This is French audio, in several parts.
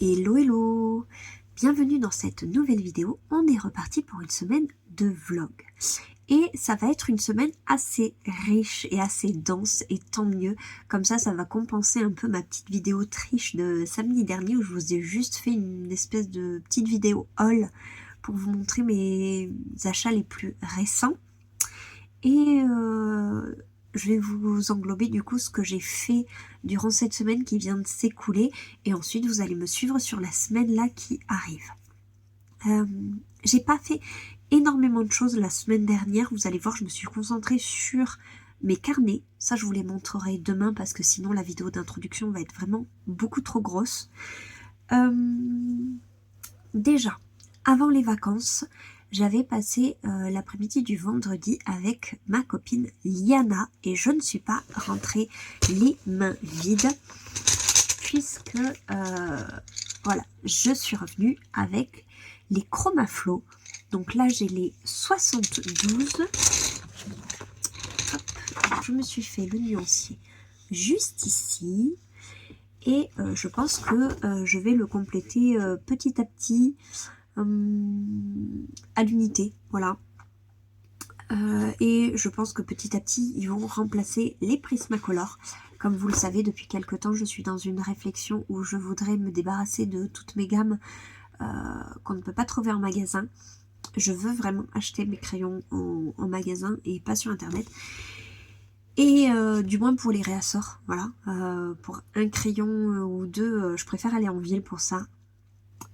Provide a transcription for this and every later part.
Hello hello! Bienvenue dans cette nouvelle vidéo. On est reparti pour une semaine de vlog. Et ça va être une semaine assez riche et assez dense, et tant mieux. Comme ça va compenser un peu ma petite vidéo triche de samedi dernier où je vous ai juste fait une espèce de petite vidéo haul pour vous montrer mes achats les plus récents. Et je vais vous englober du coup ce que j'ai fait durant cette semaine qui vient de s'écouler, et ensuite vous allez me suivre sur la semaine là qui arrive. J'ai pas fait énormément de choses la semaine dernière, vous allez voir, je me suis concentrée sur mes carnets. Ça je vous les montrerai demain parce que sinon la vidéo d'introduction va être vraiment beaucoup trop grosse. Déjà, avant les vacances, j'avais passé l'après-midi du vendredi avec ma copine Liana et je ne suis pas rentrée les mains vides puisque voilà, je suis revenue avec les Chromaflow. Donc là j'ai les 72. Hop, je me suis fait le nuancier juste ici et je pense que je vais le compléter petit à petit à l'unité, voilà. Et je pense que petit à petit ils vont remplacer les Prismacolor. Comme vous le savez, depuis quelque temps je suis dans une réflexion où je voudrais me débarrasser de toutes mes gammes qu'on ne peut pas trouver en magasin. Je veux vraiment acheter mes crayons en magasin et pas sur internet, et du moins pour les réassorts, voilà. Pour un crayon ou deux, je préfère aller en ville pour ça.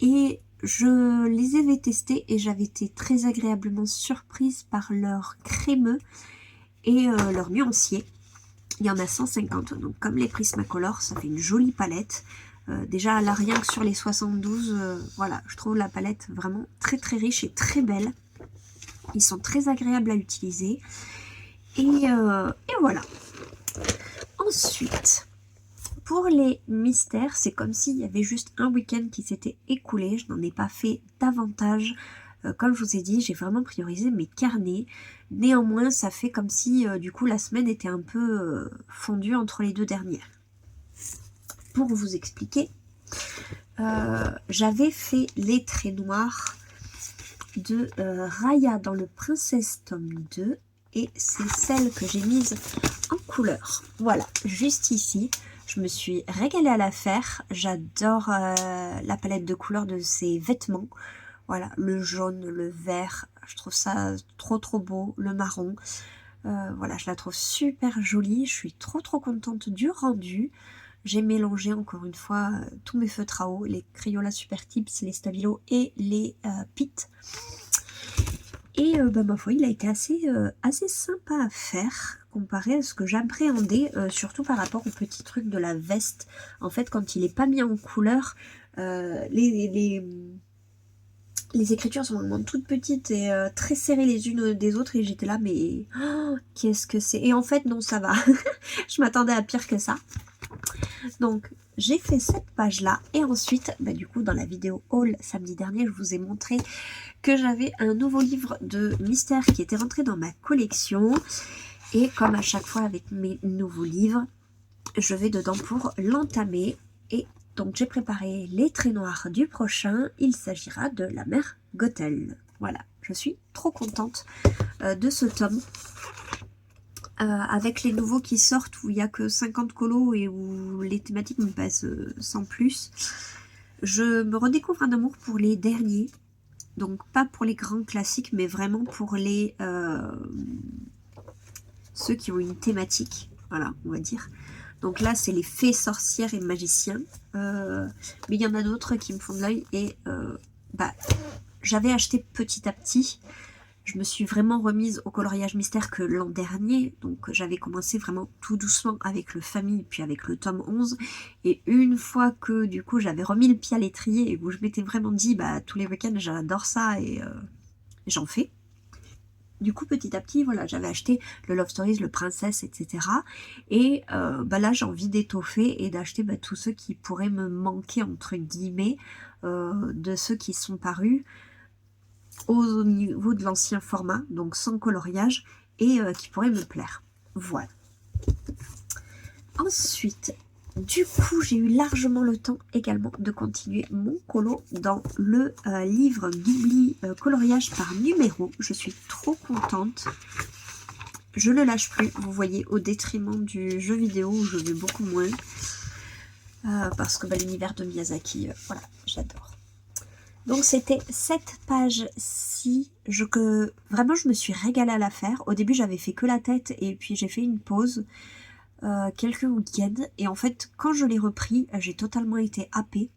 Et je les avais testés et j'avais été très agréablement surprise par leur crémeux et leur nuancier. Il y en a 150, donc comme les Prismacolor, ça fait une jolie palette. Déjà là, rien que sur les 72, voilà, je trouve la palette vraiment très très riche et très belle. Ils sont très agréables à utiliser. Et voilà. Ensuite, pour les mystères, c'est comme s'il y avait juste un week-end qui s'était écoulé. Je n'en ai pas fait davantage. Comme je vous ai dit, j'ai vraiment priorisé mes carnets. Néanmoins, ça fait comme si du coup la semaine était un peu fondue entre les deux dernières. Pour vous expliquer, j'avais fait les traits noirs de Raya dans le Princesse tome 2. Et c'est celle que j'ai mise en couleur. Voilà, juste ici. Je me suis régalée à la faire. J'adore la palette de couleurs de ces vêtements. Voilà, le jaune, le vert, je trouve ça trop beau. Le marron, voilà, je la trouve super jolie. Je suis trop contente du rendu. J'ai mélangé encore une fois tous mes feutres à eau, les Crayola Super Tips, les Stabilo et les Pit. Et ma foi, il a été assez sympa à faire comparé à ce que j'appréhendais, surtout par rapport au petit truc de la veste. En fait, quand il n'est pas mis en couleur, les écritures sont vraiment toutes petites et très serrées les unes des autres, et j'étais là, mais oh, qu'est-ce que c'est? Et en fait, non, ça va. Je m'attendais à pire que ça. Donc, j'ai fait cette page-là, et ensuite, du coup, dans la vidéo haul samedi dernier, je vous ai montré que j'avais un nouveau livre de mystère qui était rentré dans ma collection. Et comme à chaque fois avec mes nouveaux livres, je vais dedans pour l'entamer. Et donc j'ai préparé les traits noirs du prochain. Il s'agira de la mère Gothel. Voilà, je suis trop contente de ce tome. Avec les nouveaux qui sortent où il n'y a que 50 colos et où les thématiques me passent sans plus, je me redécouvre un amour pour les derniers. Donc pas pour les grands classiques, mais vraiment pour les ceux qui ont une thématique, voilà, on va dire. Donc là, c'est les fées, sorcières et magiciens. Mais il y en a d'autres qui me font de l'œil. Et j'avais acheté petit à petit. Je me suis vraiment remise au coloriage mystère que l'an dernier. Donc j'avais commencé vraiment tout doucement avec le famille, puis avec le tome 11. Et une fois que du coup j'avais remis le pied à l'étrier et où je m'étais vraiment dit, tous les week-ends j'adore ça et j'en fais. Du coup, petit à petit, voilà, j'avais acheté le Love Stories, le Princesse, etc. Et là, j'ai envie d'étoffer et d'acheter tous ceux qui pourraient me manquer, entre guillemets, de ceux qui sont parus au niveau de l'ancien format, donc sans coloriage, et qui pourraient me plaire. Voilà. Ensuite, Du coup, j'ai eu largement le temps également de continuer mon colo dans le livre Ghibli coloriage par numéro. Je suis trop contente. Je ne lâche plus, vous voyez, au détriment du jeu vidéo où je vais beaucoup moins. Parce que l'univers de Miyazaki, voilà, j'adore. Donc c'était cette page-ci que vraiment je me suis régalée à la faire. Au début j'avais fait que la tête et puis j'ai fait une pause quelques week-ends. Et en fait quand je l'ai repris, j'ai totalement été happée.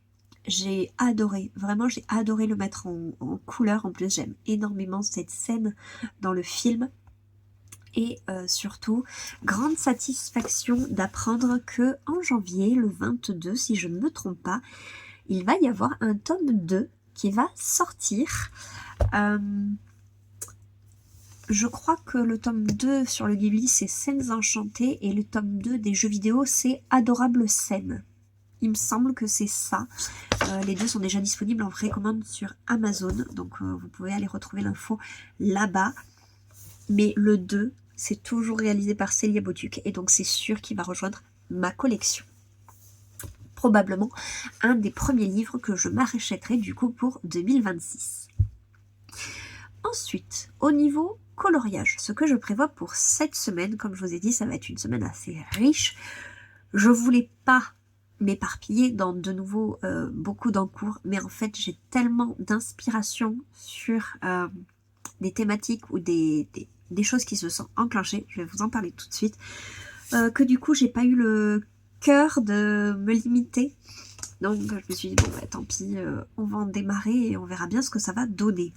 J'ai adoré, vraiment j'ai adoré le mettre en couleur. En plus j'aime énormément cette scène dans le film. Et surtout, grande satisfaction d'apprendre que en janvier, le 22, si je ne me trompe pas, il va y avoir un tome 2 qui va sortir. Je crois que le tome 2 sur le Ghibli, c'est Scènes enchantées, et le tome 2 des jeux vidéo, c'est Adorables scènes. Il me semble que c'est ça. Les deux sont déjà disponibles en précommande sur Amazon, donc vous pouvez aller retrouver l'info là-bas. Mais le 2, c'est toujours réalisé par Célia Botuc, et donc c'est sûr qu'il va rejoindre ma collection. Probablement un des premiers livres que je m'achèterai du coup pour 2026. Ensuite, au niveau coloriage, ce que je prévois pour cette semaine, comme je vous ai dit, ça va être une semaine assez riche. Je voulais pas m'éparpiller dans de nouveau beaucoup d'encours, mais en fait j'ai tellement d'inspiration sur des thématiques ou des choses qui se sont enclenchées, je vais vous en parler tout de suite, que du coup j'ai pas eu le cœur de me limiter. Donc je me suis dit bon tant pis, on va en démarrer et on verra bien ce que ça va donner.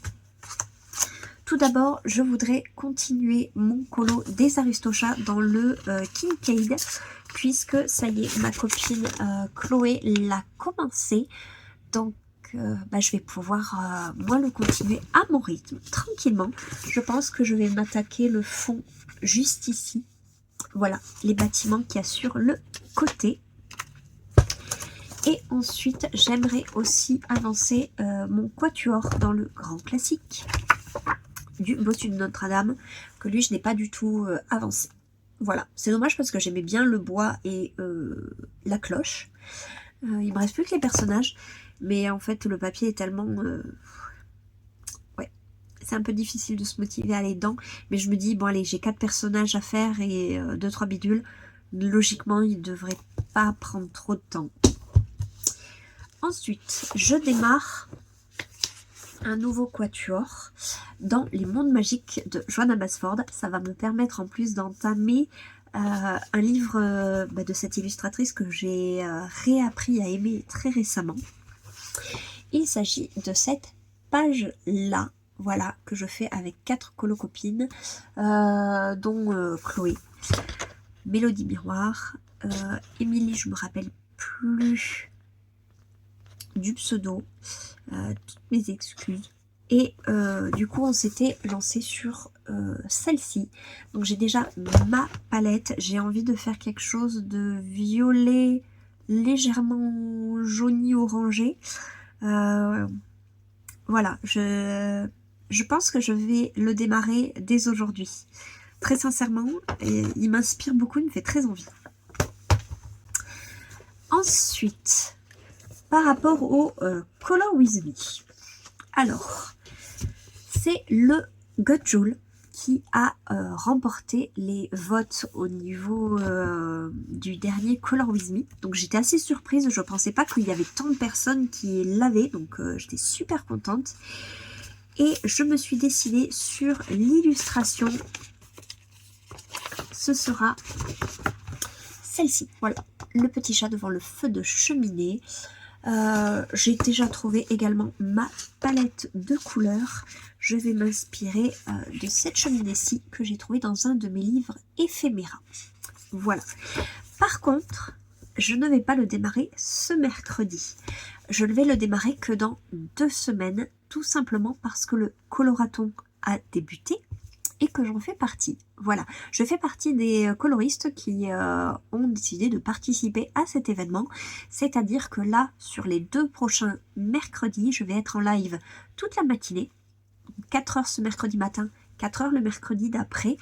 Tout d'abord, je voudrais continuer mon colo des Aristochats dans le Kincaid, puisque ça y est, ma copine Chloé l'a commencé. Donc je vais pouvoir moi le continuer à mon rythme, tranquillement. Je pense que je vais m'attaquer le fond juste ici. Voilà, les bâtiments qu'il y a sur le côté. Et ensuite, j'aimerais aussi avancer mon quatuor dans le grand classique du Bossu de Notre-Dame, que lui, je n'ai pas du tout avancé. Voilà, c'est dommage parce que j'aimais bien le bois et la cloche. Il me reste plus que les personnages, mais en fait, le papier est tellement... ouais, c'est un peu difficile de se motiver à aller dedans, mais je me dis, bon allez, j'ai 4 personnages à faire et 2-3 bidules. Logiquement, il ne devrait pas prendre trop de temps. Ensuite, je démarre un nouveau quatuor dans les mondes magiques de Johanna Basford. Ça va me permettre en plus d'entamer un livre de cette illustratrice que j'ai réappris à aimer très récemment. Il s'agit de cette page-là, voilà, que je fais avec 4 colocopines, dont Chloé, Mélodie Miroir, Émilie, je me rappelle plus du pseudo, toutes mes excuses. Et du coup on s'était lancé sur celle-ci. Donc j'ai déjà ma palette, j'ai envie de faire quelque chose de violet légèrement jauni orangé. Voilà, je pense que je vais le démarrer dès aujourd'hui. Très sincèrement, il m'inspire beaucoup, il me fait très envie. Ensuite, par rapport au Color With Me. Alors, c'est le Gutjoul qui a remporté les votes au niveau du dernier Color With Me. Donc j'étais assez surprise, je ne pensais pas qu'il y avait tant de personnes qui l'avaient, donc j'étais super contente. Et je me suis décidée sur l'illustration. Ce sera celle-ci, voilà, le petit chat devant le feu de cheminée. J'ai déjà trouvé également ma palette de couleurs. Je vais m'inspirer de cette cheminée-ci que j'ai trouvée dans un de mes livres éphéméra. Voilà. Par contre, je ne vais pas le démarrer ce mercredi. Je ne vais le démarrer que dans 2 semaines, tout simplement parce que le coloraton a débuté et que j'en fais partie. Voilà, je fais partie des coloristes qui ont décidé de participer à cet événement, c'est-à-dire que là, sur les 2 prochains mercredis, je vais être en live toute la matinée, 4 heures ce mercredi matin, 4 heures le mercredi d'après,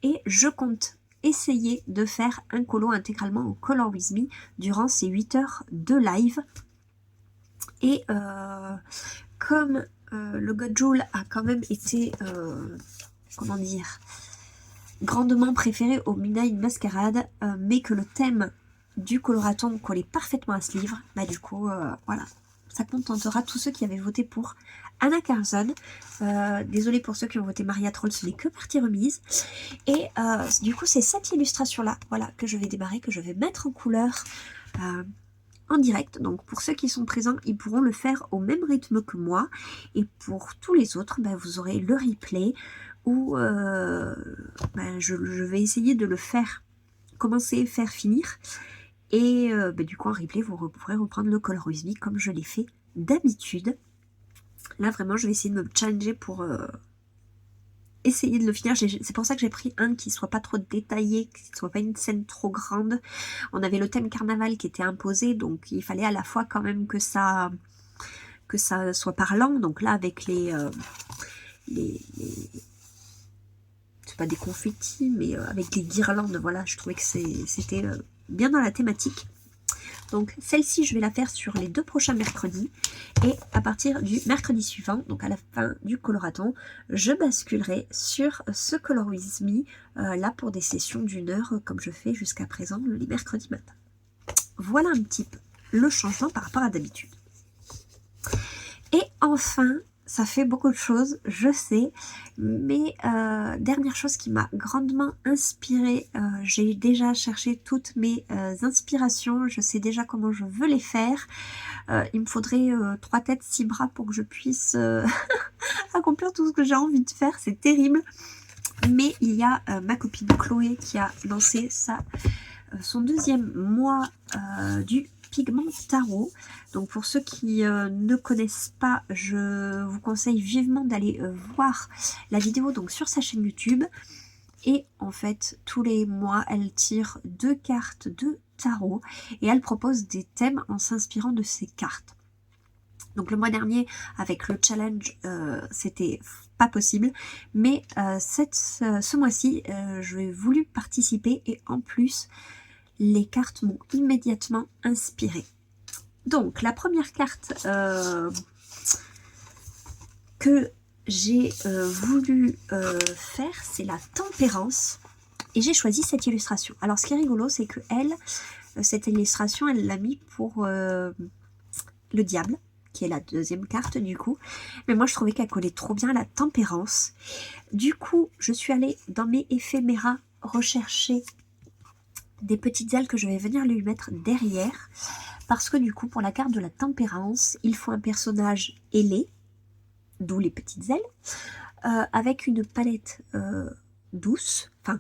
et je compte essayer de faire un colo intégralement en Color With Me durant ces 8 heures de live. Et comme le Godjoul a quand même été, comment dire, grandement préféré au Midnight Masquerade, mais que le thème du coloraton collait parfaitement à ce livre, bah du coup, voilà, ça contentera tous ceux qui avaient voté pour Anna Carlson. Désolée pour ceux qui ont voté Maria Troll, ce n'est que partie remise. Et du coup, c'est cette illustration-là, voilà, que je vais démarrer, que je vais mettre en couleur en direct. Donc pour ceux qui sont présents, ils pourront le faire au même rythme que moi. Et pour tous les autres, bah, vous aurez le replay où bah, je vais essayer de le faire commencer, faire finir. Et bah, du coup en replay, vous pourrez reprendre le Color With Me comme je l'ai fait d'habitude. Là vraiment, je vais essayer de me challenger pour essayer de le finir. C'est pour ça que j'ai pris un qui soit pas trop détaillé, qui soit pas une scène trop grande. On avait le thème carnaval qui était imposé, donc il fallait à la fois quand même que ça soit parlant. Donc là avec les c'est pas des confettis, mais avec les guirlandes, voilà, je trouvais que c'était bien dans la thématique. Donc celle-ci, je vais la faire sur les 2 prochains mercredis. Et à partir du mercredi suivant, donc à la fin du coloraton, je basculerai sur ce Color With Me, là pour des sessions d'1 heure, comme je fais jusqu'à présent les mercredis matin. Voilà un petit peu le changement par rapport à d'habitude. Et enfin, ça fait beaucoup de choses, je sais, mais dernière chose qui m'a grandement inspirée, j'ai déjà cherché toutes mes inspirations, je sais déjà comment je veux les faire. Il me faudrait 3 têtes, 6 bras pour que je puisse accomplir tout ce que j'ai envie de faire, c'est terrible. Mais il y a ma copine Chloé qui a lancé son 2e mois du pigment tarot. Donc pour ceux qui ne connaissent pas, je vous conseille vivement d'aller voir la vidéo donc sur sa chaîne YouTube. Et en fait, tous les mois, elle tire 2 cartes de tarot et elle propose des thèmes en s'inspirant de ces cartes. Donc le mois dernier, avec le challenge, c'était pas possible. Mais ce mois-ci, j'ai voulu participer et en plus, les cartes m'ont immédiatement inspirée. Donc la première carte que j'ai voulu faire, c'est la tempérance. Et j'ai choisi cette illustration. Alors ce qui est rigolo, c'est que cette illustration, elle l'a mis pour le diable, qui est la 2e carte du coup. Mais moi je trouvais qu'elle collait trop bien à la tempérance. Du coup, je suis allée dans mes éphéméras rechercher des petites ailes que je vais venir lui mettre derrière. Parce que du coup, pour la carte de la tempérance, il faut un personnage ailé, d'où les petites ailes, avec une palette douce. Enfin,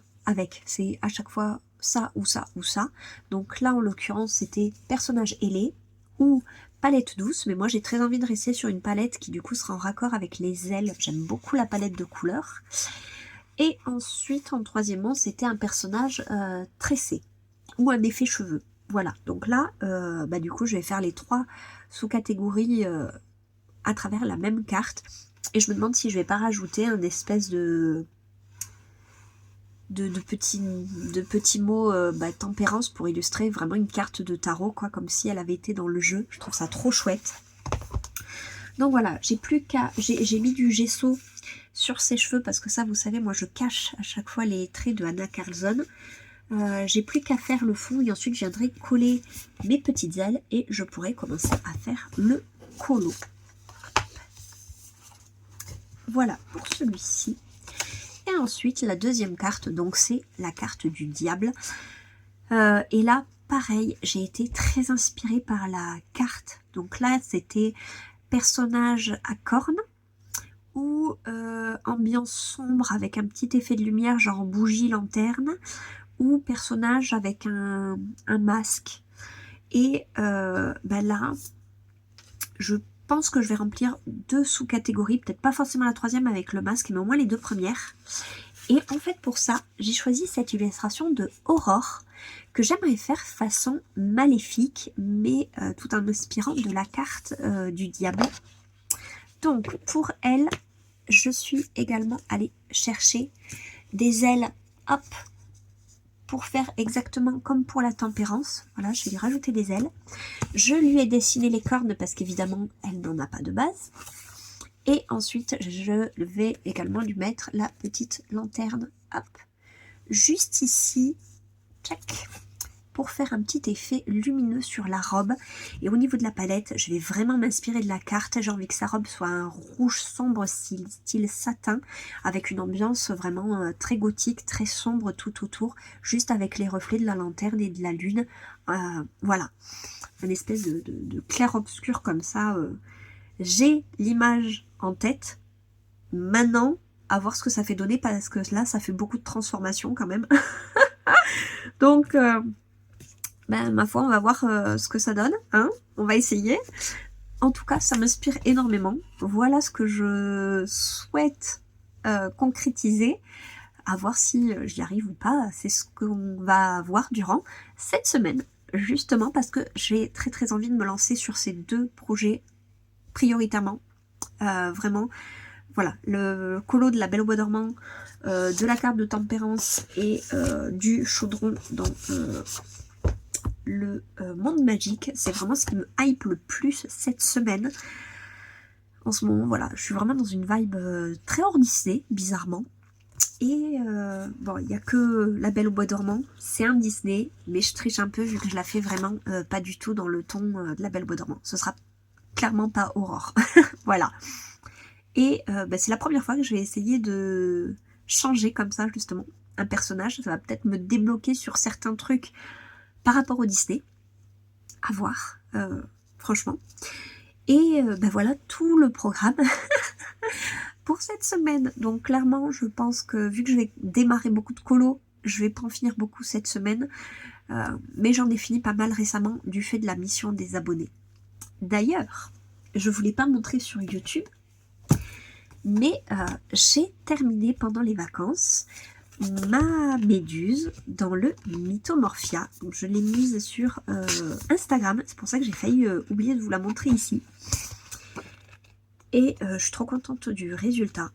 c'est à chaque fois ça ou ça ou ça. Donc là, en l'occurrence, c'était personnage ailé ou palette douce. Mais moi, j'ai très envie de rester sur une palette qui du coup sera en raccord avec les ailes. J'aime beaucoup la palette de couleurs. Et ensuite, en 3e, c'était un personnage tressé ou un effet cheveux. Voilà, donc là, bah, du coup, je vais faire les 3 sous-catégories à travers la même carte. Et je me demande si je vais pas rajouter un espèce de petits mots bah, tempérance pour illustrer vraiment une carte de tarot, quoi, comme si elle avait été dans le jeu. Je trouve ça trop chouette. Donc voilà, j'ai mis du gesso sur ses cheveux parce que ça, vous savez, moi je cache à chaque fois les traits de Anna Carlson. J'ai plus qu'à faire le fond et ensuite je viendrai coller mes petites ailes et je pourrai commencer à faire le colo. Voilà pour celui-ci. Et ensuite la 2e carte, donc c'est la carte du diable. Et là pareil, j'ai été très inspirée par la carte. Donc là c'était personnage à cornes ou ambiance sombre avec un petit effet de lumière genre bougie lanterne, ou personnage avec un masque. Et bah là, je pense que je vais remplir 2 sous-catégories, peut-être pas forcément la 3e avec le masque, mais au moins les 2 premières. Et en fait, pour ça, j'ai choisi cette illustration de Aurore, que j'aimerais faire façon maléfique, mais tout en m'inspirant de la carte du diable. Donc, pour elle, je suis également allée chercher des ailes, hop, pour faire exactement comme pour la tempérance. Voilà, je vais lui rajouter des ailes. Je lui ai dessiné les cornes parce qu'évidemment, elle n'en a pas de base. Et ensuite, je vais également lui mettre la petite lanterne. Hop, juste ici. Tchac, pour faire un petit effet lumineux sur la robe. Et au niveau de la palette, je vais vraiment m'inspirer de la carte. J'ai envie que sa robe soit un rouge sombre style satin, avec une ambiance vraiment très gothique, très sombre tout autour, juste avec les reflets de la lanterne et de la lune. Voilà, une espèce de clair-obscur comme ça. J'ai l'image en tête. Maintenant, à voir ce que ça fait donner, parce que là, ça fait beaucoup de transformations quand même. Donc... ma foi, on va voir ce que ça donne, hein. On va essayer. En tout cas, ça m'inspire énormément. Voilà ce que je souhaite concrétiser. À voir si j'y arrive ou pas. C'est ce qu'on va voir durant cette semaine. Justement parce que j'ai très très envie de me lancer sur ces 2 projets prioritairement. Vraiment, voilà, le colo de la Belle au bois dormant, de la carte de tempérance et du chaudron dans... le monde magique, c'est vraiment ce qui me hype le plus cette semaine. En ce moment, voilà, je suis vraiment dans une vibe très hors Disney, bizarrement. Et bon, il n'y a que La Belle au bois dormant, c'est un Disney, mais je triche un peu vu que je la fais vraiment pas du tout dans le ton de La Belle au bois dormant. Ce sera clairement pas Aurore. Voilà. Et c'est la première fois que je vais essayer de changer comme ça, justement, un personnage. Ça va peut-être me débloquer sur certains trucs par rapport au Disney, à voir, franchement. Et voilà tout le programme pour cette semaine. Donc clairement, je pense que vu que je vais démarrer beaucoup de colos, je vais pas en finir beaucoup cette semaine. Mais j'en ai fini pas mal récemment du fait de la mission des abonnés. D'ailleurs, je voulais pas montrer sur YouTube, mais j'ai terminé pendant les vacances ma méduse dans le Mythomorphia. Donc je l'ai mise sur Instagram, c'est pour ça que j'ai failli oublier de vous la montrer ici. Et je suis trop contente du résultat.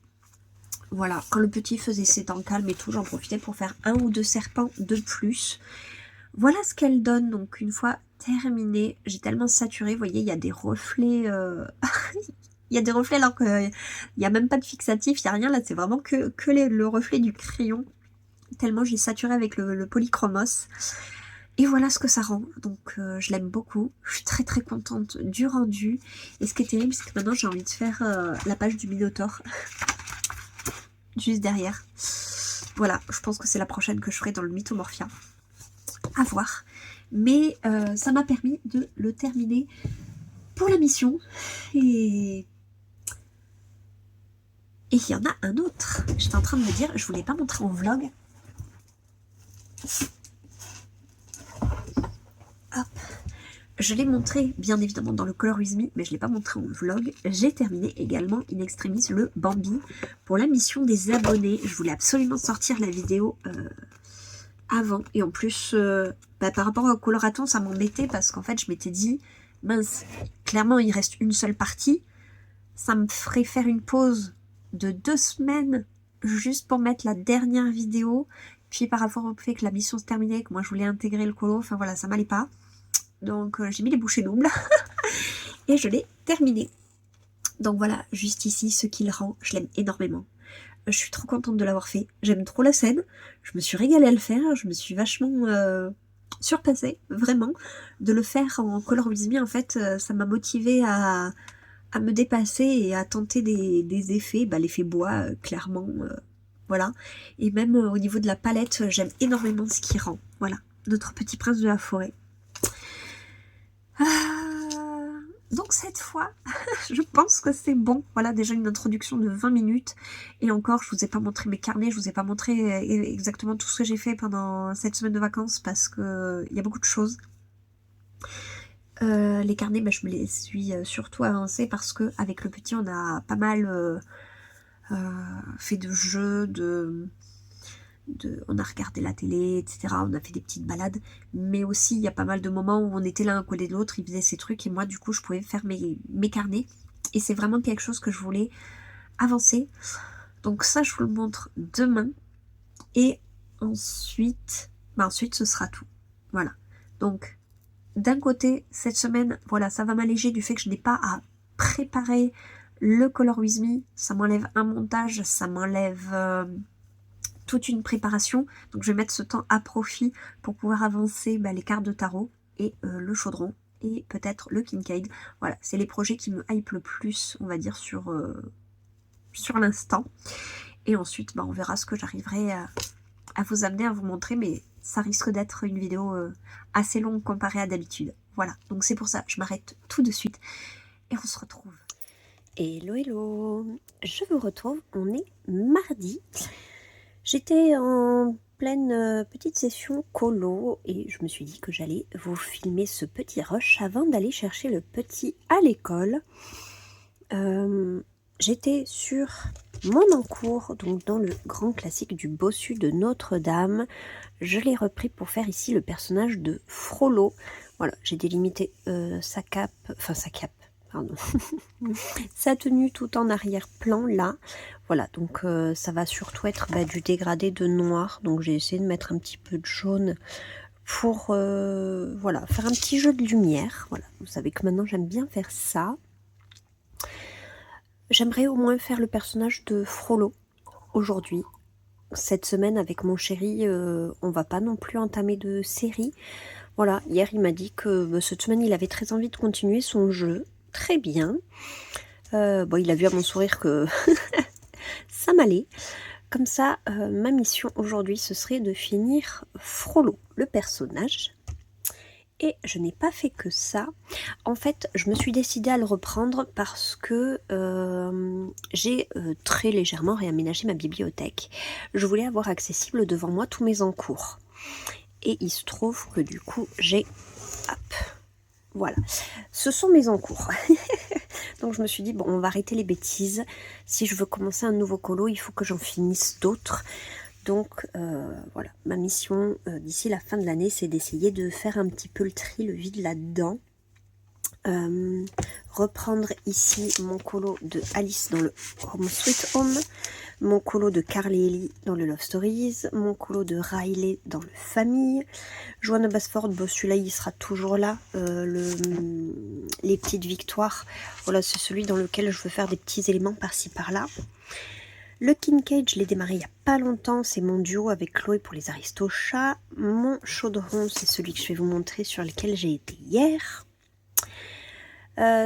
Voilà, quand le petit faisait ses temps calmes et tout, j'en profitais pour faire 1 ou 2 serpents de plus. Voilà ce qu'elle donne, donc une fois terminée, j'ai tellement saturé, vous voyez, il y a des reflets... Il y a des reflets alors qu'il n'y a même pas de fixatif, il n'y a rien là, c'est vraiment que le reflet du crayon. Tellement j'ai saturé avec le polychromos. Et voilà ce que ça rend. Donc je l'aime beaucoup. Je suis très très contente du rendu. Et ce qui est terrible, c'est que maintenant j'ai envie de faire la page du Minotaure. Juste derrière. Voilà, je pense que c'est la prochaine que je ferai dans le Mythomorphia. À voir. Mais ça m'a permis de le terminer pour la mission. Et il y en a un autre. J'étais en train de me dire, je ne voulais pas montrer en vlog. Hop. Je l'ai montré bien évidemment dans le Color With Me, mais je ne l'ai pas montré en vlog. J'ai terminé également in extremis le Bambi pour la mission des abonnés. Je voulais absolument sortir la vidéo avant. Et en plus, par rapport au coloraton, ça m'embêtait parce qu'en fait, je m'étais dit, mince, clairement, il reste une seule partie. Ça me ferait faire une pause de 2 semaines juste pour mettre la dernière vidéo. Puis par rapport au fait que la mission se terminait, que moi je voulais intégrer le colo, enfin voilà, ça m'allait pas. Donc j'ai mis les bouchées doubles et je l'ai terminé. Donc voilà, juste ici, ce qu'il rend, je l'aime énormément. Je suis trop contente de l'avoir fait. J'aime trop la scène. Je me suis régalée à le faire. Je me suis vachement surpassée, vraiment. De le faire en Color With Me, en fait, ça m'a motivée à me dépasser et à tenter des effets. L'effet bois, clairement... Voilà, et même au niveau de la palette, j'aime énormément ce qu'il rend. Voilà, notre petit prince de la forêt. Donc cette fois, je pense que c'est bon. Voilà, déjà une introduction de 20 minutes. Et encore, je vous ai pas montré mes carnets, je vous ai pas montré exactement tout ce que j'ai fait pendant cette semaine de vacances parce que il y a beaucoup de choses. Les carnets, je me les suis surtout avancés parce que avec le petit, on a pas mal... fait de jeux, on a regardé la télé, etc. On a fait des petites balades, mais aussi il y a pas mal de moments où on était l'un à côté de l'autre, il faisait ses trucs et moi du coup je pouvais faire mes carnets. Et c'est vraiment quelque chose que je voulais avancer. Donc ça je vous le montre demain. Et ensuite, bah ensuite ce sera tout. Voilà. Donc, d'un côté, cette semaine, voilà, ça va m'alléger du fait que je n'ai pas à préparer le Color With Me. Ça m'enlève un montage, ça m'enlève toute une préparation. Donc, je vais mettre ce temps à profit pour pouvoir avancer les cartes de tarot et le chaudron et peut-être le Kincaid. Voilà, c'est les projets qui me hype le plus, on va dire, sur l'instant. Et ensuite, on verra ce que j'arriverai à vous amener, à vous montrer, mais ça risque d'être une vidéo assez longue comparée à d'habitude. Voilà, donc c'est pour ça, je m'arrête tout de suite et on se retrouve. Hello, hello, je vous retrouve, on est mardi. J'étais en pleine petite session colo et je me suis dit que j'allais vous filmer ce petit rush avant d'aller chercher le petit à l'école. J'étais sur mon encours, donc dans le grand classique du bossu de Notre-Dame. Je l'ai repris pour faire ici le personnage de Frollo. Voilà, j'ai délimité sa cape, pardon, sa tenue tout en arrière-plan là. Voilà, donc ça va surtout être du dégradé de noir. Donc j'ai essayé de mettre un petit peu de jaune pour voilà, faire un petit jeu de lumière. Voilà, vous savez que maintenant j'aime bien faire ça. J'aimerais au moins faire le personnage de Frollo aujourd'hui. Cette semaine avec mon chéri, on va pas non plus entamer de série. Voilà, hier il m'a dit que cette semaine il avait très envie de continuer son jeu. Très bien. Il a vu à mon sourire que ça m'allait. Comme ça, ma mission aujourd'hui, ce serait de finir Frollo, le personnage. Et je n'ai pas fait que ça. En fait, je me suis décidée à le reprendre parce que j'ai très légèrement réaménagé ma bibliothèque. Je voulais avoir accessible devant moi tous mes encours. Et il se trouve que du coup, j'ai... Hop, voilà. Ce sont mes encours. Donc je me suis dit, bon, on va arrêter les bêtises. Si je veux commencer un nouveau colo, il faut que j'en finisse d'autres. Donc voilà, ma mission d'ici la fin de l'année, c'est d'essayer de faire un petit peu le tri, le vide là-dedans. Reprendre ici mon colo de Alice dans le Home Sweet Home, mon colo de Carly Ellie dans le Love Stories, mon colo de Riley dans le Famille, Joanna Basford, celui-là il sera toujours là, les petites victoires, voilà, c'est celui dans lequel je veux faire des petits éléments par-ci par-là. Le Kincaid, je l'ai démarré il n'y a pas longtemps, c'est mon duo avec Chloé pour les Aristochats. Mon chaudron, c'est celui que je vais vous montrer sur lequel j'ai été hier.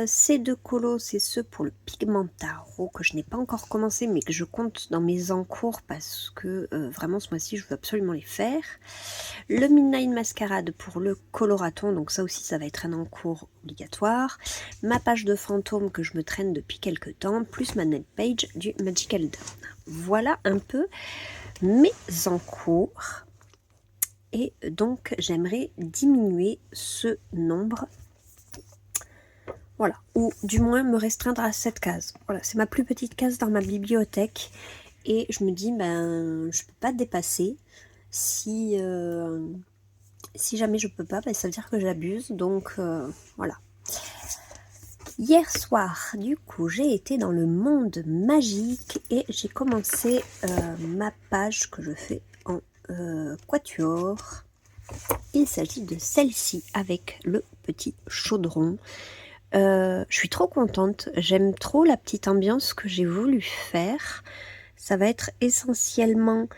Ces deux colos, c'est ceux pour le Pigmentaro que je n'ai pas encore commencé mais que je compte dans mes encours parce que vraiment ce mois-ci je veux absolument les faire. Le Midnight Masquerade pour le coloraton, donc ça aussi ça va être un encours obligatoire. Ma page de fantôme que je me traîne depuis quelques temps, plus ma net page du Magical Dawn. Voilà un peu mes encours. Et donc j'aimerais diminuer ce nombre. Voilà, ou du moins me restreindre à cette case. Voilà, c'est ma plus petite case dans ma bibliothèque. Et je me dis, je ne peux pas dépasser. Si jamais je peux pas, ça veut dire que j'abuse. Donc, voilà. Hier soir, du coup, j'ai été dans le monde magique et j'ai commencé ma page que je fais en quatuor. Il s'agit de celle-ci avec le petit chaudron. Je suis trop contente, j'aime trop la petite ambiance que j'ai voulu faire. Ça va être essentiellement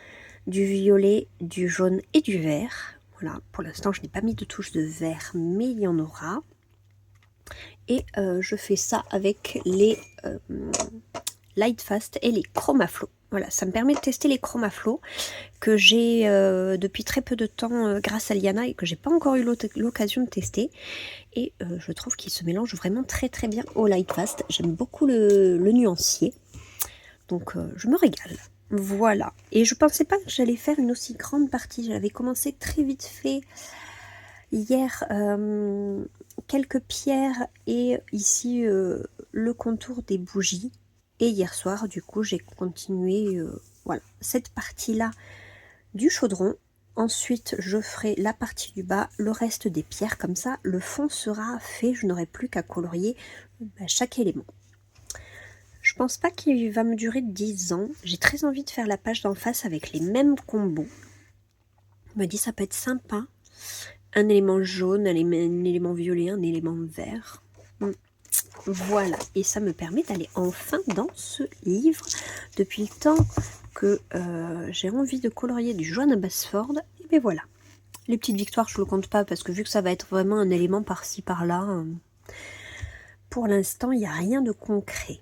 du violet, du jaune et du vert. Voilà, pour l'instant je n'ai pas mis de touche de vert, mais il y en aura. Et je fais ça avec les Lightfast et les Chromaflow. Voilà, ça me permet de tester les Chromaflow que j'ai depuis très peu de temps grâce à Liana et que j'ai pas encore eu l'occasion de tester. Et je trouve qu'il se mélange vraiment très très bien au Lightfast. J'aime beaucoup le nuancier. Donc je me régale. Voilà. Et je pensais pas que j'allais faire une aussi grande partie. J'avais commencé très vite fait hier quelques pierres et ici le contour des bougies. Et hier soir, du coup, j'ai continué voilà, cette partie-là du chaudron. Ensuite, je ferai la partie du bas, le reste des pierres. Comme ça, le fond sera fait. Je n'aurai plus qu'à colorier chaque élément. Je pense pas qu'il va me durer 10 ans. J'ai très envie de faire la page d'en face avec les mêmes combos. Il m'a dit ça peut être sympa. Un élément jaune, un élément violet, un élément vert. Voilà, et ça me permet d'aller enfin dans ce livre. Depuis le temps que j'ai envie de colorier du Johanna Basford, et bien voilà. Les petites victoires, je ne le compte pas parce que vu que ça va être vraiment un élément par-ci par-là, pour l'instant, il n'y a rien de concret.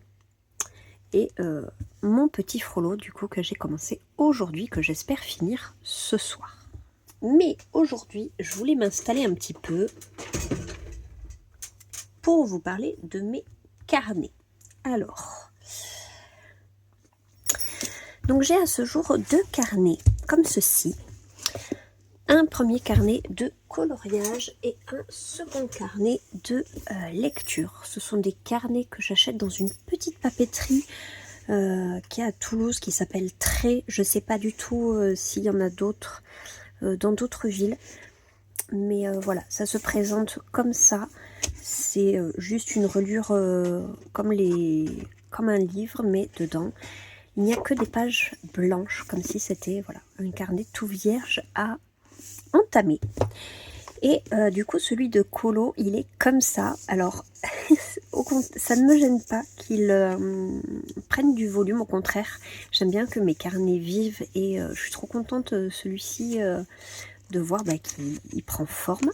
Et mon petit frollo, du coup, que j'ai commencé aujourd'hui, que j'espère finir ce soir. Mais aujourd'hui, je voulais m'installer un petit peu pour vous parler de mes carnets. Alors, donc j'ai à ce jour 2 carnets comme ceci. Un premier carnet de coloriage et un second carnet de lecture. Ce sont des carnets que j'achète dans une petite papeterie qui est à Toulouse, qui s'appelle Trait. Je ne sais pas du tout s'il y en a d'autres dans d'autres villes. Mais voilà, ça se présente comme ça. C'est juste une reliure comme un livre, mais dedans, il n'y a que des pages blanches, comme si c'était voilà, un carnet tout vierge à entamer. Et du coup, celui de Colo, il est comme ça. Alors, ça ne me gêne pas qu'il prenne du volume, au contraire. J'aime bien que mes carnets vivent et je suis trop contente, celui-ci, de voir qu'il prend forme.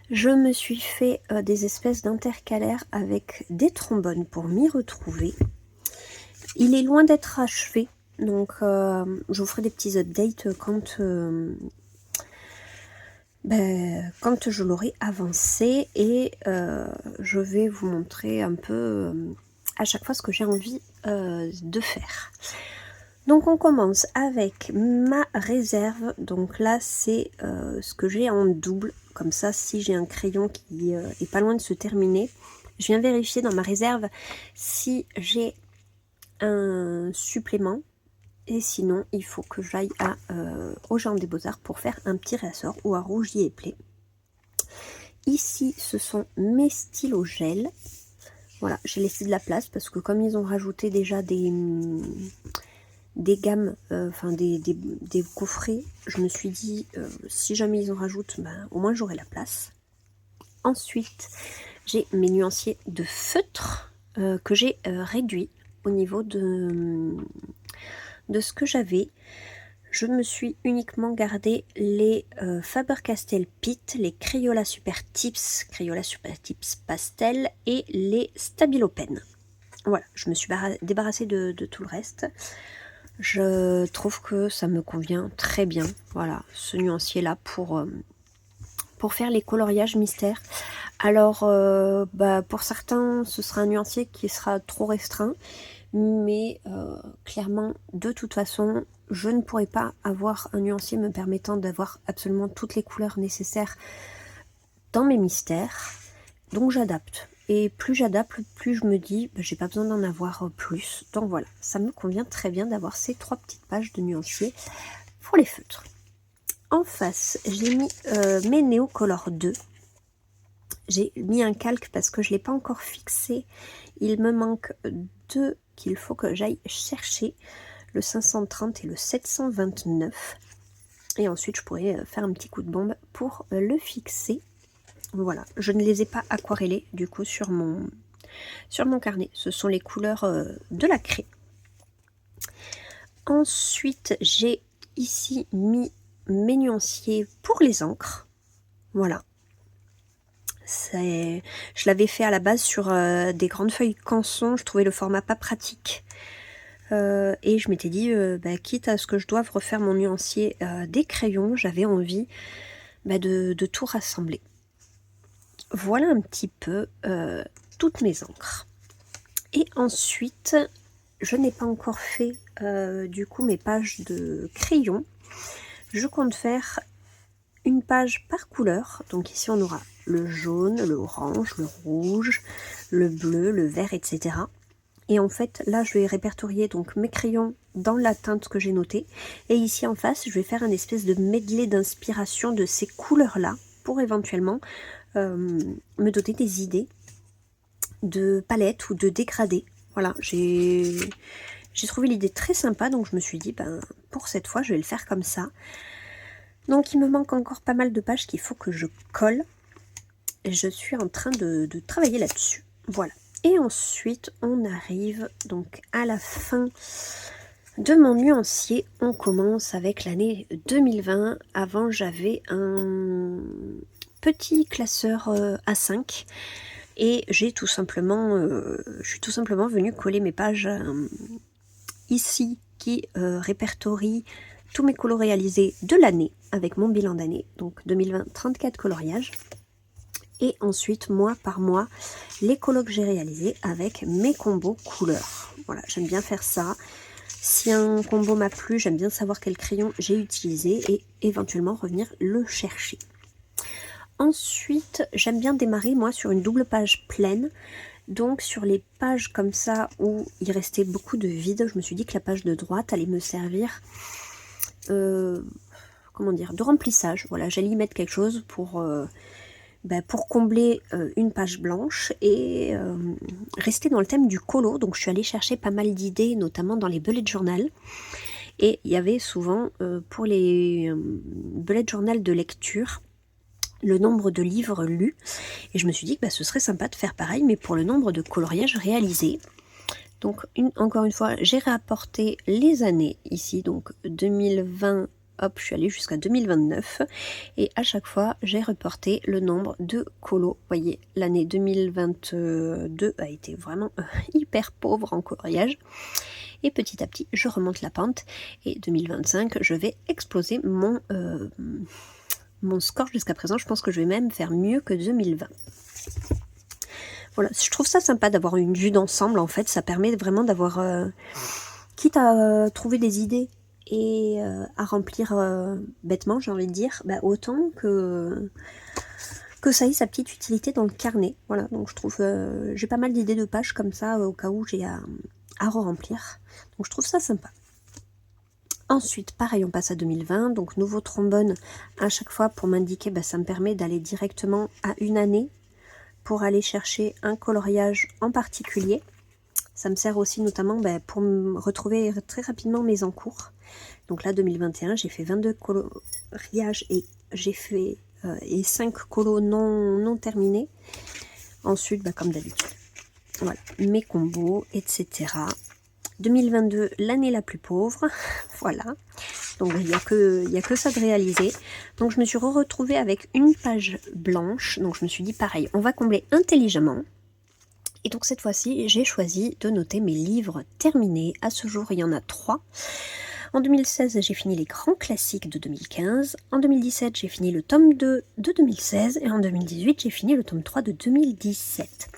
Je me suis fait des espèces d'intercalaires avec des trombones pour m'y retrouver. Il est loin d'être achevé, donc je vous ferai des petits updates quand je l'aurai avancé et je vais vous montrer un peu à chaque fois ce que j'ai envie de faire. Donc on commence avec ma réserve. Donc là c'est ce que j'ai en double. Comme ça, si j'ai un crayon qui est pas loin de se terminer, je viens vérifier dans ma réserve si j'ai un supplément. Et sinon, il faut que j'aille au Jardin des Beaux-Arts pour faire un petit réassort ou à Rougier et Play. Ici, ce sont mes stylos gel. Voilà, j'ai laissé de la place parce que comme ils ont rajouté déjà des gammes, des coffrets, je me suis dit, si jamais ils en rajoutent, au moins j'aurai la place. Ensuite, j'ai mes nuanciers de feutre que j'ai réduit au niveau de ce que j'avais. Je me suis uniquement gardé les Faber-Castell Pitt, les Crayola Super Tips Pastel et les Stabilo Pen. Voilà, je me suis débarrassée de tout le reste. Je trouve que ça me convient très bien. Voilà, ce nuancier là pour faire les coloriages mystères. Alors, pour certains, ce sera un nuancier qui sera trop restreint. Mais clairement, de toute façon, je ne pourrais pas avoir un nuancier me permettant d'avoir absolument toutes les couleurs nécessaires dans mes mystères. Donc j'adapte. Et plus j'adapte, plus je me dis, j'ai pas besoin d'en avoir plus. Donc voilà, ça me convient très bien d'avoir ces 3 petites pages de nuancier pour les feutres. En face, j'ai mis mes Neocolor 2. J'ai mis un calque parce que je ne l'ai pas encore fixé. Il me manque 2 qu'il faut que j'aille chercher, le 530 et le 729. Et ensuite, je pourrais faire un petit coup de bombe pour le fixer. Voilà, je ne les ai pas aquarellés du coup sur mon carnet. Ce sont les couleurs de la craie. Ensuite, j'ai ici mis mes nuanciers pour les encres. Voilà. Je l'avais fait à la base sur des grandes feuilles canson. Je trouvais le format pas pratique. Et je m'étais dit, quitte à ce que je doive refaire mon nuancier des crayons, j'avais envie de tout rassembler. Voilà un petit peu toutes mes encres. Et ensuite, je n'ai pas encore fait du coup mes pages de crayon. Je compte faire une page par couleur. Donc ici on aura le jaune, le orange, le rouge, le bleu, le vert, etc. Et en fait là je vais répertorier donc mes crayons dans la teinte que j'ai notée. Et ici en face je vais faire un espèce de medley d'inspiration de ces couleurs là pour éventuellement me donner des idées de palettes ou de dégradés. Voilà, j'ai trouvé l'idée très sympa, donc je me suis dit pour cette fois je vais le faire comme ça. Donc il me manque encore pas mal de pages qu'il faut que je colle. Et je suis en train de travailler là-dessus. Voilà. Et ensuite, on arrive donc à la fin de mon nuancier. On commence avec l'année 2020. Avant, j'avais un petit classeur A5 et je suis tout simplement venue coller mes pages ici qui répertorie tous mes colos réalisés de l'année avec mon bilan d'année. Donc 2020, 34 coloriages. Et ensuite, mois par mois, les colos que j'ai réalisés avec mes combos couleurs. Voilà, j'aime bien faire ça. Si un combo m'a plu, j'aime bien savoir quel crayon j'ai utilisé et éventuellement revenir le chercher. Ensuite, j'aime bien démarrer moi sur une double page pleine. Donc sur les pages comme ça où il restait beaucoup de vide, je me suis dit que la page de droite allait me servir comment dire, de remplissage. Voilà, j'allais y mettre quelque chose pour combler une page blanche et rester dans le thème du colo. Donc je suis allée chercher pas mal d'idées, notamment dans les bullet journal. Et il y avait souvent pour les bullet journal de lecture le nombre de livres lus. Et je me suis dit que ce serait sympa de faire pareil, mais pour le nombre de coloriages réalisés. Donc encore une fois, j'ai rapporté les années ici, donc 2020. Hop, je suis allée jusqu'à 2029 et à chaque fois j'ai reporté le nombre de colos. Vous voyez, l'année 2022 a été vraiment hyper pauvre en coloriage et petit à petit je remonte la pente et 2025 je vais exploser mon score jusqu'à présent. Je pense que je vais même faire mieux que 2020. Voilà, je trouve ça sympa d'avoir une vue d'ensemble en fait, ça permet vraiment d'avoir, quitte à trouver des idées et à remplir bêtement, j'ai envie de dire, autant que ça ait sa petite utilité dans le carnet. Voilà, donc je trouve, j'ai pas mal d'idées de pages comme ça au cas où j'ai à re-remplir. Donc je trouve ça sympa. Ensuite, pareil, on passe à 2020, donc nouveau trombone à chaque fois pour m'indiquer, ça me permet d'aller directement à une année pour aller chercher un coloriage en particulier. Ça me sert aussi notamment pour me retrouver très rapidement mes encours. Donc là, 2021, j'ai fait 22 coloriages et j'ai fait 5 colos non terminés. Ensuite, comme d'habitude, voilà, mes combos, etc. 2022, l'année la plus pauvre. Voilà. Donc il n'y a que ça de réaliser. Donc je me suis retrouvée avec une page blanche. Donc je me suis dit pareil, on va combler intelligemment. Et donc cette fois-ci, j'ai choisi de noter mes livres terminés. À ce jour, il y en a 3. En 2016, j'ai fini les grands classiques de 2015. En 2017, j'ai fini le tome 2 de 2016. Et en 2018, j'ai fini le tome 3 de 2017.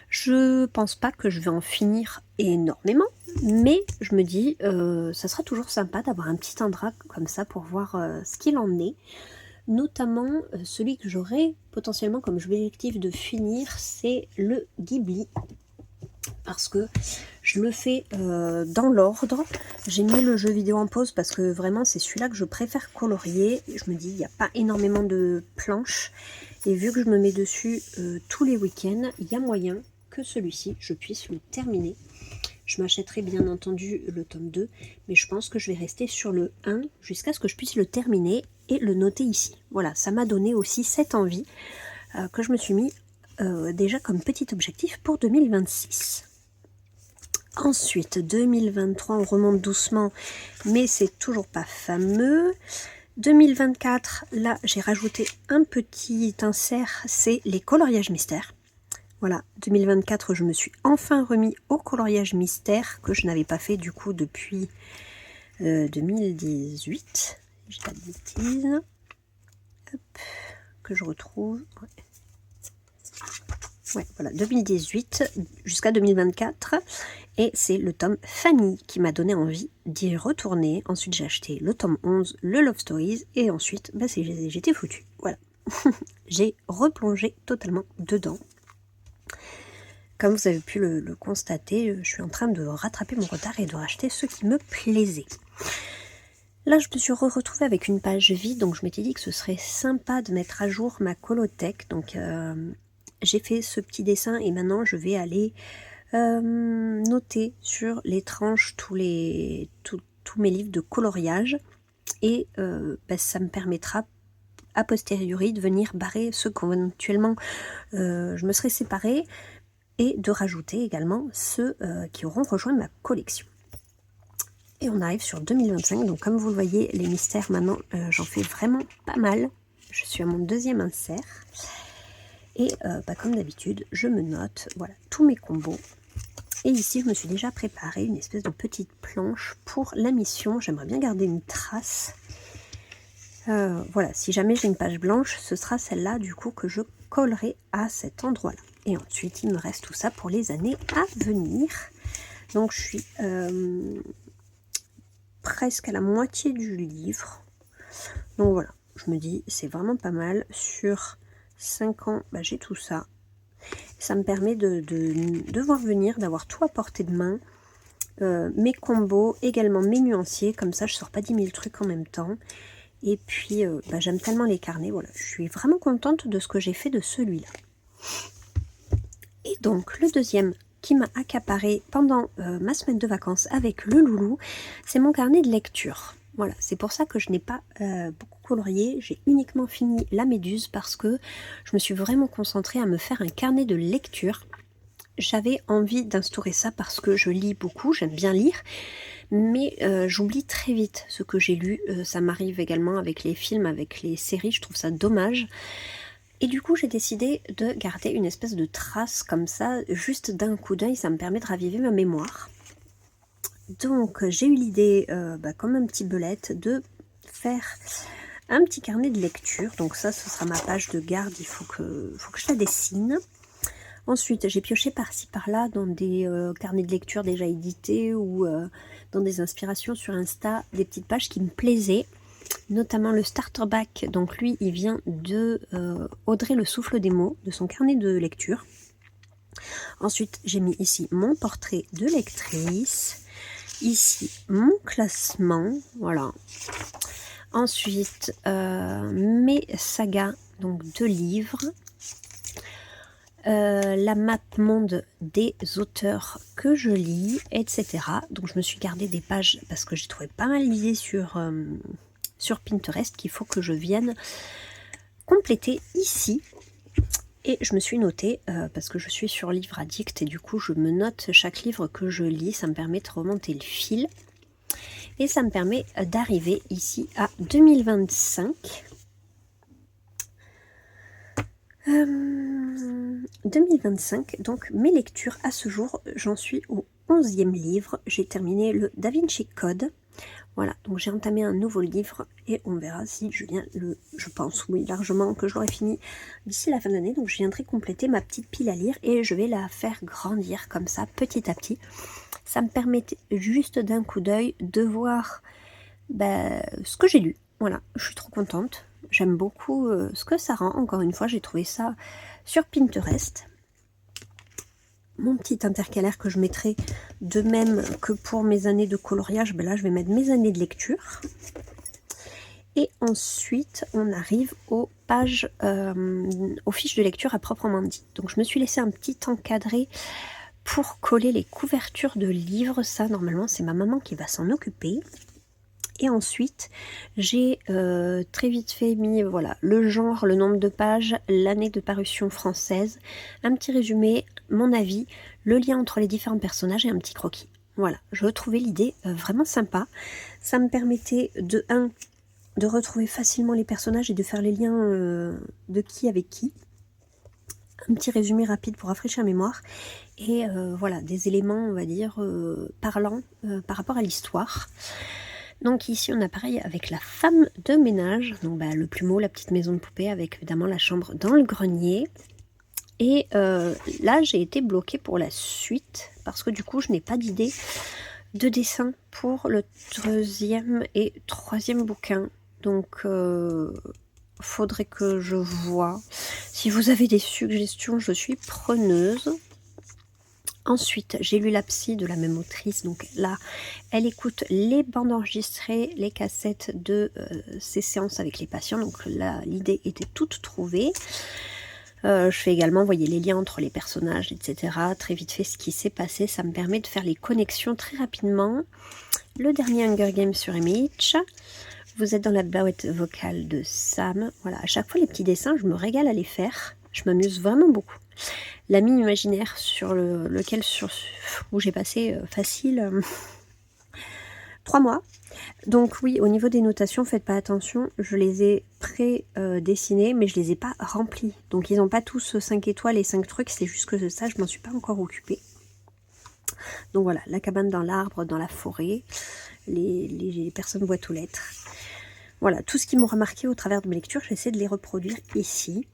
Je pense pas que je vais en finir énormément, mais je me dis, ça sera toujours sympa d'avoir un petit indra comme ça pour voir ce qu'il en est. Notamment, celui que j'aurai potentiellement comme objectif de finir, c'est le Ghibli. Parce que je le fais dans l'ordre. J'ai mis le jeu vidéo en pause parce que vraiment c'est celui-là que je préfère colorier. Je me dis, il n'y a pas énormément de planches. Et vu que je me mets dessus tous les week-ends, il y a moyen que celui-ci, je puisse le terminer. Je m'achèterai bien entendu le tome 2, mais je pense que je vais rester sur le 1 jusqu'à ce que je puisse le terminer et le noter ici. Voilà, ça m'a donné aussi cette envie que je me suis mis déjà comme petit objectif pour 2026. Ensuite, 2023, on remonte doucement, mais c'est toujours pas fameux. 2024, là, j'ai rajouté un petit insert, c'est les coloriages mystères. Voilà, 2024, je me suis enfin remis au coloriage mystère, que je n'avais pas fait du coup depuis 2018. J'ai pas de bêtises. Hop, que je retrouve. Ouais, voilà, 2018 jusqu'à 2024. Et c'est le tome Fanny qui m'a donné envie d'y retourner. Ensuite, j'ai acheté le tome 11, le Love Stories. Et ensuite, j'étais foutue. Voilà. J'ai replongé totalement dedans. Comme vous avez pu le constater, je suis en train de rattraper mon retard et de racheter ce qui me plaisait. Là, je me suis retrouvée avec une page vide, donc je m'étais dit que ce serait sympa de mettre à jour ma colothèque. Donc, j'ai fait ce petit dessin et maintenant, je vais aller noter sur les tranches tous mes livres de coloriage. Et ça me permettra a posteriori de venir barrer ceux qu'éventuellement je me serais séparée et de rajouter également ceux qui auront rejoint ma collection. Et on arrive sur 2025, donc comme vous le voyez, les mystères maintenant, j'en fais vraiment pas mal. Je suis à mon 2e insert. Et comme d'habitude, je me note voilà, tous mes combos. Et ici, je me suis déjà préparé une espèce de petite planche pour la mission. J'aimerais bien garder une trace. Voilà, si jamais j'ai une page blanche, ce sera celle-là du coup que je collerai à cet endroit-là. Et ensuite, il me reste tout ça pour les années à venir. Donc, je suis presque à la moitié du livre. Donc voilà, je me dis, c'est vraiment pas mal. Sur 5 ans, j'ai tout ça. Ça me permet de voir venir, d'avoir tout à portée de main. Mes combos, également mes nuanciers, comme ça je sors pas 10 000 trucs en même temps. Et puis j'aime tellement les carnets, voilà, je suis vraiment contente de ce que j'ai fait de celui-là. Et donc le deuxième qui m'a accaparé pendant ma semaine de vacances avec le loulou, c'est mon carnet de lecture. Voilà, c'est pour ça que je n'ai pas beaucoup colorié, j'ai uniquement fini la méduse parce que je me suis vraiment concentrée à me faire un carnet de lecture. J'avais envie d'instaurer ça parce que je lis beaucoup, j'aime bien lire, mais j'oublie très vite ce que j'ai lu. Ça m'arrive également avec les films, avec les séries, je trouve ça dommage. Et du coup, j'ai décidé de garder une espèce de trace comme ça, juste d'un coup d'œil, ça me permet de raviver ma mémoire. Donc, j'ai eu l'idée, comme un petit belette, de faire un petit carnet de lecture. Donc ça, ce sera ma page de garde, il faut que je la dessine. Ensuite, j'ai pioché par-ci par-là dans des carnets de lecture déjà édités ou dans des inspirations sur Insta, des petites pages qui me plaisaient. Notamment le starter back, donc lui il vient de Audrey Le Souffle des mots, de son carnet de lecture. Ensuite j'ai mis ici mon portrait de lectrice, ici mon classement, voilà. Ensuite mes sagas, donc 2 livres, la map monde des auteurs que je lis, etc. Donc je me suis gardé des pages parce que j'ai trouvé pas mal d'idées sur Pinterest qu'il faut que je vienne compléter ici. Et je me suis notée, parce que je suis sur Livre Addict et du coup je me note chaque livre que je lis, ça me permet de remonter le fil. Et ça me permet d'arriver ici à 2025. 2025, donc mes lectures à ce jour, j'en suis au 11e livre. J'ai terminé le Da Vinci Code. Voilà, donc j'ai entamé un nouveau livre et on verra si je viens je pense, oui, largement que je l'aurai fini d'ici la fin de l'année. Donc je viendrai compléter ma petite pile à lire et je vais la faire grandir comme ça, petit à petit. Ça me permet juste d'un coup d'œil de voir ce que j'ai lu. Voilà, je suis trop contente. J'aime beaucoup ce que ça rend. Encore une fois, j'ai trouvé ça sur Pinterest. Mon petit intercalaire que je mettrai de même que pour mes années de coloriage, là je vais mettre mes années de lecture. Et ensuite on arrive aux pages, aux fiches de lecture à proprement dit. Donc je me suis laissé un petit encadré pour coller les couvertures de livres. Ça normalement c'est ma maman qui va s'en occuper. Et ensuite, j'ai très vite fait mis voilà, le genre, le nombre de pages, l'année de parution française, un petit résumé, mon avis, le lien entre les différents personnages et un petit croquis. Voilà, je trouvais l'idée vraiment sympa. Ça me permettait de retrouver facilement les personnages et de faire les liens de qui avec qui. Un petit résumé rapide pour rafraîchir la mémoire. Et voilà, des éléments, on va dire, parlants par rapport à l'histoire. Donc ici on a pareil avec la femme de ménage, donc le plumeau, la petite maison de poupée avec évidemment la chambre dans le grenier. Et là j'ai été bloquée pour la suite parce que du coup je n'ai pas d'idée de dessin pour le 2e et 3e bouquin. Donc faudrait que je vois. Si vous avez des suggestions, je suis preneuse. Ensuite, j'ai lu La Psy de la même autrice, donc là, elle écoute les bandes enregistrées, les cassettes de ses séances avec les patients, donc là, l'idée était toute trouvée. Je fais également, vous voyez, les liens entre les personnages, etc. Très vite fait ce qui s'est passé, ça me permet de faire les connexions très rapidement. Le dernier Hunger Games sur Image. vous êtes dans la boîte vocale de Sam. Voilà, à chaque fois les petits dessins, je me régale à les faire. Je m'amuse vraiment beaucoup. L'ami imaginaire sur où j'ai passé facile 3 mois. Donc oui, au niveau des notations, faites pas attention, je les ai pré-dessinés, mais je les ai pas remplis. Donc ils n'ont pas tous 5 étoiles et 5 trucs, c'est juste que ça, je m'en suis pas encore occupée. Donc voilà, la cabane dans l'arbre, dans la forêt, les personnes boîte aux lettres. Voilà, tout ce qui m'ont remarqué au travers de mes lectures, j'essaie de les reproduire ici.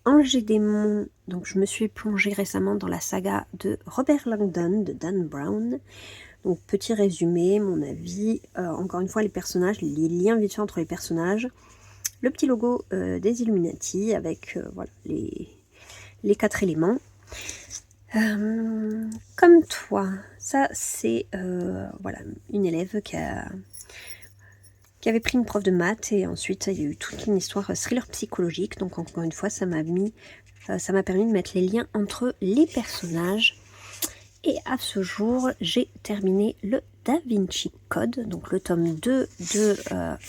Ange et démons, donc je me suis plongée récemment dans la saga de Robert Langdon, de Dan Brown. Donc petit résumé, mon avis, encore une fois les personnages, les liens vite fait entre les personnages, le petit logo des Illuminati avec voilà, les 4 éléments. Comme toi, ça c'est voilà, une élève qui avait pris une prof de maths et ensuite il y a eu toute une histoire thriller psychologique. Donc encore une fois, ça m'a permis de mettre les liens entre les personnages. Et à ce jour, j'ai terminé le Da Vinci Code, donc le tome 2 de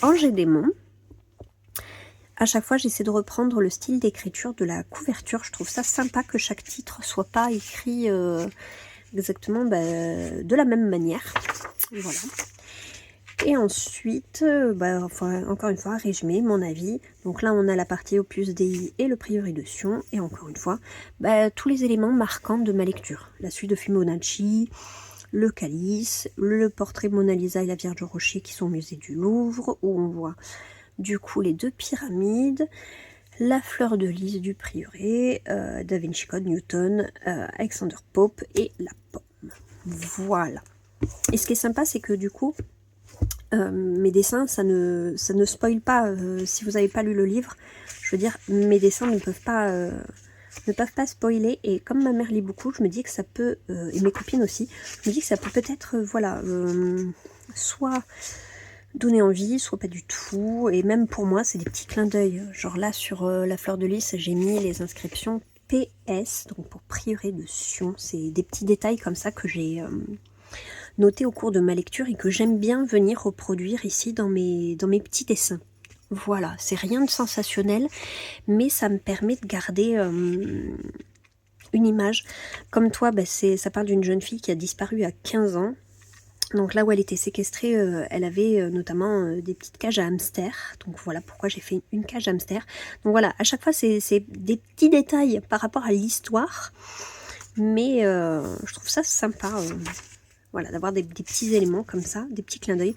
Ange et démons. À chaque fois, j'essaie de reprendre le style d'écriture de la couverture. Je trouve ça sympa que chaque titre soit pas écrit exactement de la même manière. Voilà. Et ensuite, encore une fois, résumer mon avis. Donc là, on a la partie Opus Dei et le Priori de Sion. Et encore une fois, tous les éléments marquants de ma lecture. La suite de Fibonacci, le calice, le portrait Mona Lisa et la Vierge Rocher qui sont au musée du Louvre, où on voit du coup les 2 pyramides, la fleur de lys du prieuré, Da Vinci Code, Newton, Alexander Pope et la pomme. Voilà. Et ce qui est sympa, c'est que du coup, mes dessins, ça ne spoil pas si vous n'avez pas lu le livre. Je veux dire, mes dessins ne peuvent pas spoiler. Et comme ma mère lit beaucoup, je me dis que ça peut, et mes copines aussi, je me dis que ça peut peut-être, voilà, soit donner envie, soit pas du tout. Et même pour moi, c'est des petits clins d'œil. Genre là, sur la fleur de lys, j'ai mis les inscriptions PS, donc pour prieuré de Sion. C'est des petits détails comme ça que j'ai noté au cours de ma lecture et que j'aime bien venir reproduire ici dans mes petits dessins. Voilà, c'est rien de sensationnel, mais ça me permet de garder une image. Comme toi, ça parle d'une jeune fille qui a disparu à 15 ans. Donc là où elle était séquestrée, elle avait notamment des petites cages à hamsters. Donc voilà pourquoi j'ai fait une cage hamster. Donc voilà, à chaque fois c'est des petits détails par rapport à l'histoire. Mais je trouve ça sympa. Voilà, d'avoir des petits éléments comme ça, des petits clins d'œil.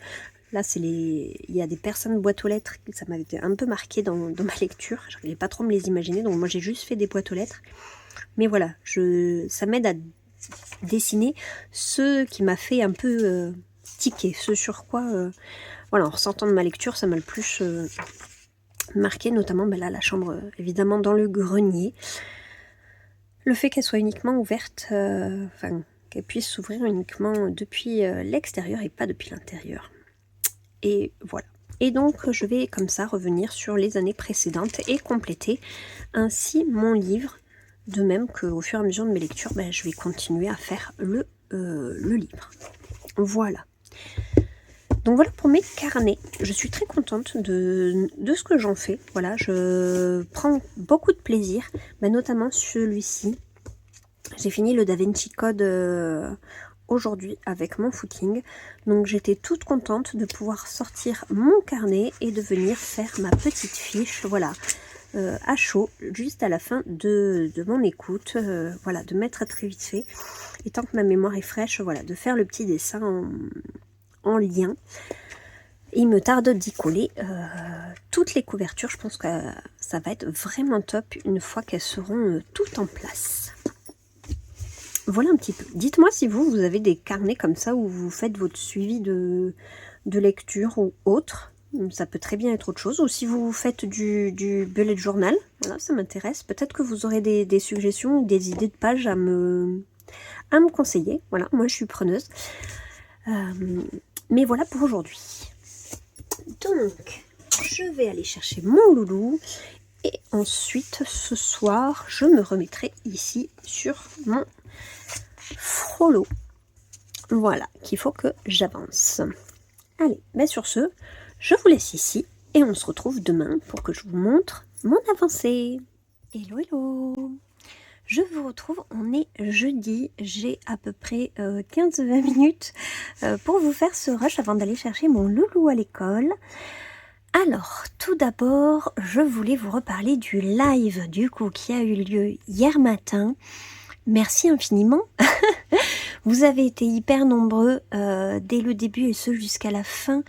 Là, il y a des personnes boîtes aux lettres, ça m'avait un peu marqué dans ma lecture. Je n'arrivais pas trop à me les imaginer, donc moi j'ai juste fait des boîtes aux lettres. Mais voilà, ça m'aide à dessiner ce qui m'a fait un peu tiquer, ce sur quoi, voilà, en ressentant de ma lecture, ça m'a le plus marqué, notamment là, la chambre, évidemment, dans le grenier. Le fait qu'elle soit uniquement ouverte, qu'elle puisse s'ouvrir uniquement depuis l'extérieur et pas depuis l'intérieur. Et voilà. Et donc je vais comme ça revenir sur les années précédentes et compléter ainsi mon livre. De même qu'au fur et à mesure de mes lectures, je vais continuer à faire le livre. Voilà. Donc voilà pour mes carnets. Je suis très contente de ce que j'en fais. Voilà, je prends beaucoup de plaisir, notamment celui-ci. J'ai fini le Da Vinci Code aujourd'hui avec mon footing. Donc j'étais toute contente de pouvoir sortir mon carnet et de venir faire ma petite fiche. Voilà. À chaud, juste à la fin de mon écoute, voilà, de mettre très vite fait, et tant que ma mémoire est fraîche, voilà, de faire le petit dessin en lien. Il me tarde d'y coller toutes les couvertures. Je pense que ça va être vraiment top une fois qu'elles seront toutes en place. Voilà un petit peu. Dites-moi si vous avez des carnets comme ça où vous faites votre suivi de lecture ou autre. Ça peut très bien être autre chose. Ou si vous faites du bullet journal, voilà, ça m'intéresse. Peut-être que vous aurez des suggestions ou des idées de pages à me conseiller. Voilà, moi je suis preneuse. Mais voilà pour aujourd'hui. Donc, je vais aller chercher mon loulou. Et ensuite, ce soir, je me remettrai ici sur mon frollo. Voilà, qu'il faut que j'avance. Allez, sur ce, Je vous laisse ici et on se retrouve demain pour que je vous montre mon avancée. Hello, hello! Je vous retrouve, on est jeudi, j'ai à peu près 15-20 minutes pour vous faire ce rush avant d'aller chercher mon loulou à l'école. Alors, tout d'abord, je voulais vous reparler du live du coup qui a eu lieu hier matin. Merci infiniment. Vous avez été hyper nombreux dès le début et ce jusqu'à la fin.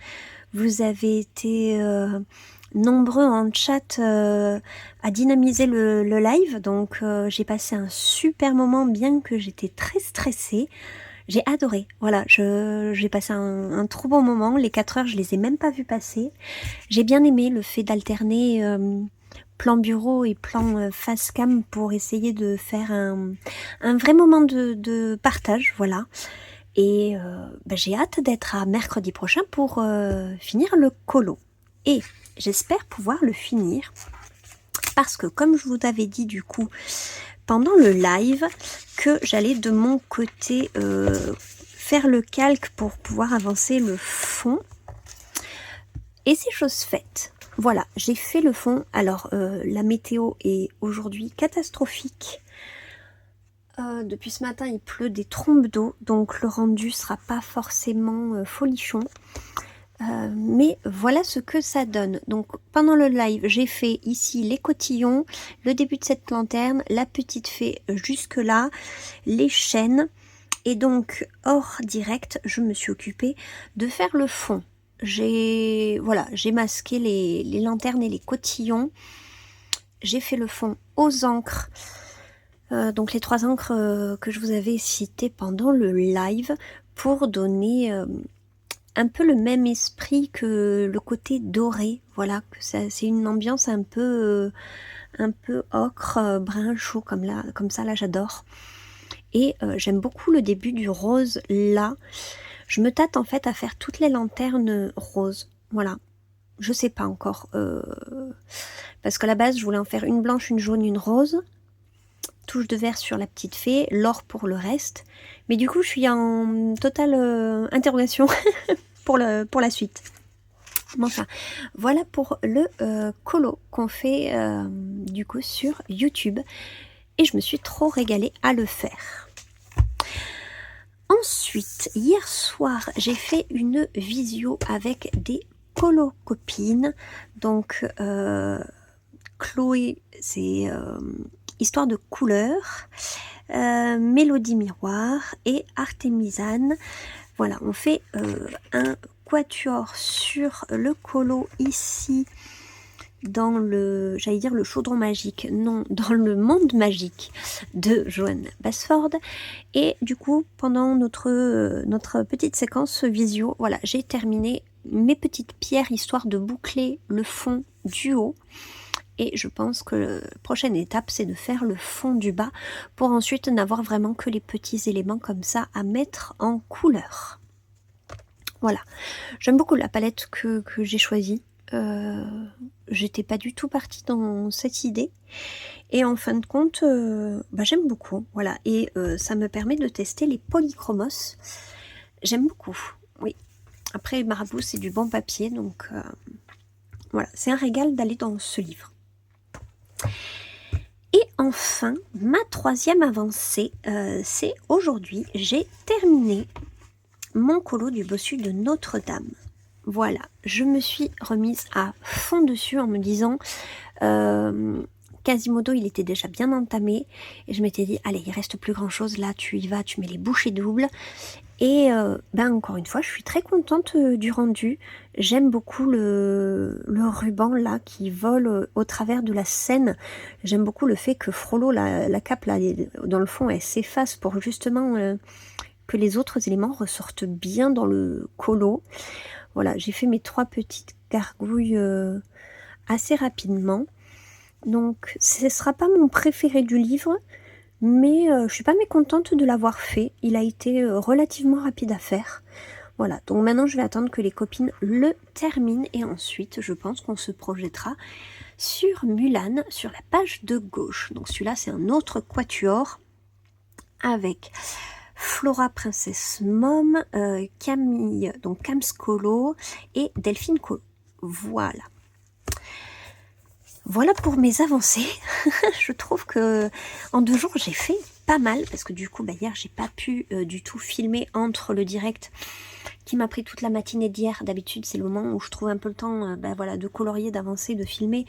Vous avez été nombreux en chat à dynamiser le live. Donc j'ai passé un super moment bien que j'étais très stressée. J'ai adoré, voilà, j'ai passé un trop bon moment, les 4 heures je les ai même pas vues passer. J'ai bien aimé le fait d'alterner plan bureau et plan face cam pour essayer de faire un vrai moment de partage, voilà. Et j'ai hâte d'être à mercredi prochain pour finir le colo. Et j'espère pouvoir le finir parce que comme je vous avais dit du coup pendant le live que j'allais de mon côté faire le calque pour pouvoir avancer le fond. Et c'est chose faite. Voilà, j'ai fait le fond. Alors, la météo est aujourd'hui catastrophique. Depuis ce matin, il pleut des trombes d'eau, donc le rendu sera pas forcément folichon. Mais voilà ce que ça donne. Donc pendant le live, j'ai fait ici les cotillons, le début de cette lanterne, la petite fée jusque là, les chaînes. Et donc hors direct, je me suis occupée de faire le fond. J'ai masqué les lanternes et les cotillons. J'ai fait le fond aux encres. Donc les 3 encres que je vous avais citées pendant le live pour donner un peu le même esprit que le côté doré, voilà, que c'est une ambiance un peu ocre, brun chaud comme ça là j'adore. Et j'aime beaucoup le début du rose là. Je me tâte en fait à faire toutes les lanternes roses, voilà. Je sais pas encore, parce qu'à la base je voulais en faire une blanche, une jaune, une rose. Touche de vert sur la petite fée, l'or pour le reste. Mais du coup je suis en totale interrogation pour la suite. Bon, enfin, voilà pour le colo qu'on fait du coup sur YouTube. Et je me suis trop régalée à le faire. Ensuite, hier soir, j'ai fait une visio avec des colo-copines. Donc, Chloé, c'est Histoire de couleurs, Mélodie Miroir et Artémisane. Voilà, on fait un quatuor sur le colo ici dans le, j'allais dire le chaudron magique, non, dans le monde magique de Johanne Basford. Et du coup, pendant notre petite séquence visio, voilà, j'ai terminé mes petites pierres histoire de boucler le fond du haut. Et je pense que la prochaine étape, c'est de faire le fond du bas pour ensuite n'avoir vraiment que les petits éléments comme ça à mettre en couleur. Voilà, j'aime beaucoup la palette que j'ai choisie. J'étais pas du tout partie dans cette idée. Et en fin de compte, j'aime beaucoup. Voilà, et ça me permet de tester les polychromos. J'aime beaucoup, oui. Après, Marabout, c'est du bon papier, donc voilà, c'est un régal d'aller dans ce livre. Et enfin, ma 3e avancée, c'est aujourd'hui, j'ai terminé mon colo du bossu de Notre-Dame. Voilà, je me suis remise à fond dessus en me disant Quasimodo il était déjà bien entamé et je m'étais dit allez il reste plus grand chose là, tu y vas, tu mets les bouchées doubles. Et encore une fois je suis très contente du rendu. J'aime beaucoup le ruban là qui vole au travers de la scène. J'aime beaucoup le fait que Frollo, la cape là dans le fond, elle s'efface pour justement que les autres éléments ressortent bien dans le colo. Voilà, j'ai fait mes 3 petites gargouilles assez rapidement. Donc ce ne sera pas mon préféré du livre, mais je suis pas mécontente de l'avoir fait. Il a été relativement rapide à faire. Voilà, donc maintenant je vais attendre que les copines le terminent et ensuite je pense qu'on se projettera sur Mulan, sur la page de gauche. Donc celui-là c'est un autre quatuor avec Flora Princesse Mom, Camille, donc Cam's Colo et Delphine Colo. Voilà. Voilà pour mes avancées. Je trouve que en 2 jours, j'ai fait pas mal. Parce que du coup, hier, j'ai pas pu du tout filmer entre le direct qui m'a pris toute la matinée d'hier. D'habitude, c'est le moment où je trouve un peu le temps voilà, de colorier, d'avancer, de filmer.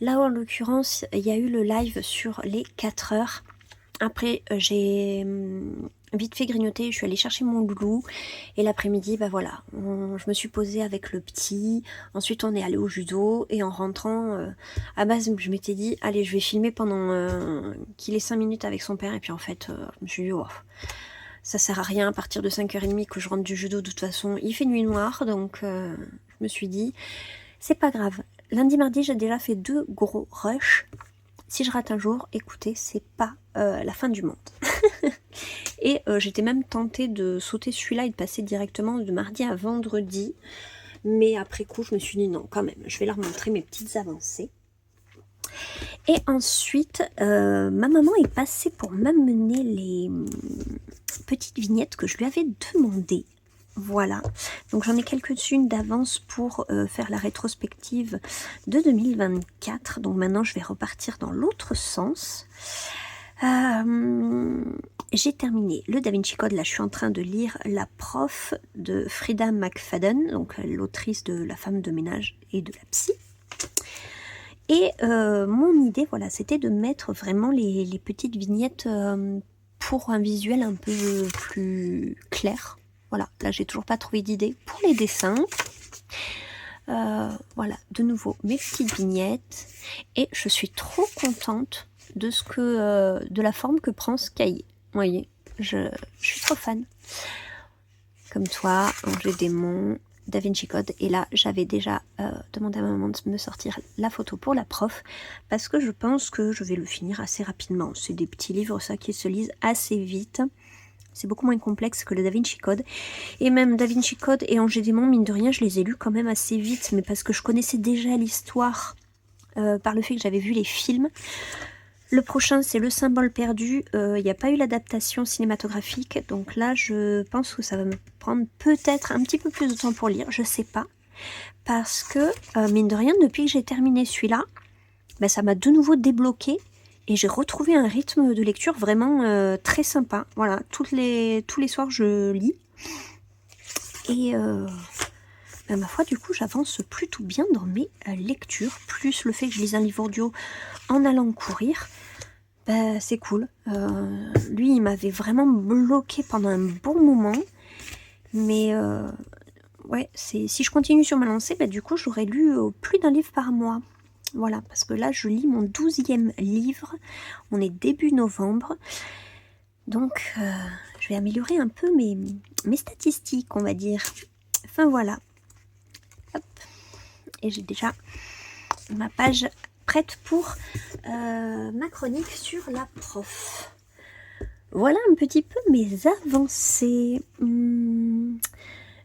Là, en l'occurrence, il y a eu le live sur les 4 heures. Après, j'ai vite fait grignoter, je suis allée chercher mon loulou. Et l'après-midi, voilà, je me suis posée avec le petit. Ensuite, on est allé au judo. Et en rentrant, à base, je m'étais dit, allez, je vais filmer pendant qu'il ait 5 minutes avec son père. Et puis en fait, je me suis dit, oh, ça sert à rien à partir de 5h30 que je rentre du judo. De toute façon, il fait nuit noire. Donc, je me suis dit, c'est pas grave. Lundi, mardi, j'ai déjà fait 2 gros rushs. Si je rate un jour, écoutez, c'est pas la fin du monde. Et j'étais même tentée de sauter celui-là et de passer directement de mardi à vendredi. Mais après coup, je me suis dit non, quand même, je vais leur montrer mes petites avancées. Et ensuite, ma maman est passée pour m'amener les petites vignettes que je lui avais demandées. Voilà, donc j'en ai quelques-unes d'avance pour faire la rétrospective de 2024. Donc maintenant, je vais repartir dans l'autre sens. J'ai terminé le Da Vinci Code. Là, je suis en train de lire La prof de Frida McFadden, donc l'autrice de La femme de ménage et de la psy. Et mon idée, voilà, c'était de mettre vraiment les petites vignettes pour un visuel un peu plus clair. Voilà, là j'ai toujours pas trouvé d'idée pour les dessins. Voilà, de nouveau mes petites vignettes. Et je suis trop contente de de la forme que prend ce cahier. Vous voyez, je suis trop fan. Comme toi, Angers Démon, Da Vinci Code. Et là, j'avais déjà demandé à ma maman de me sortir la photo pour la prof. Parce que je pense que je vais le finir assez rapidement. C'est des petits livres, ça, qui se lisent assez vite. C'est beaucoup moins complexe que le Da Vinci Code. Et même Da Vinci Code et Angers Démon, mine de rien, je les ai lus quand même assez vite. Mais parce que je connaissais déjà l'histoire par le fait que j'avais vu les films. Le prochain, c'est Le Symbole perdu. Il n'y a pas eu l'adaptation cinématographique. Donc là, je pense que ça va me prendre peut-être un petit peu plus de temps pour lire. Je sais pas. Parce que, mine de rien, depuis que j'ai terminé celui-là, ça m'a de nouveau débloqué. Et j'ai retrouvé un rythme de lecture vraiment très sympa. Voilà, tous les soirs, je lis. Et ma foi, du coup, j'avance plutôt bien dans mes lectures. Plus le fait que je lise un livre audio en allant courir. C'est cool. Lui, il m'avait vraiment bloqué pendant un bon moment. Mais ouais, si je continue sur ma lancée, du coup, j'aurais lu plus d'un livre par mois. Voilà, parce que là, je lis mon 12e livre. On est début novembre. Donc, je vais améliorer un peu mes statistiques, on va dire. Enfin, voilà. Hop. Et j'ai déjà ma page prête pour ma chronique sur la prof. Voilà un petit peu mes avancées.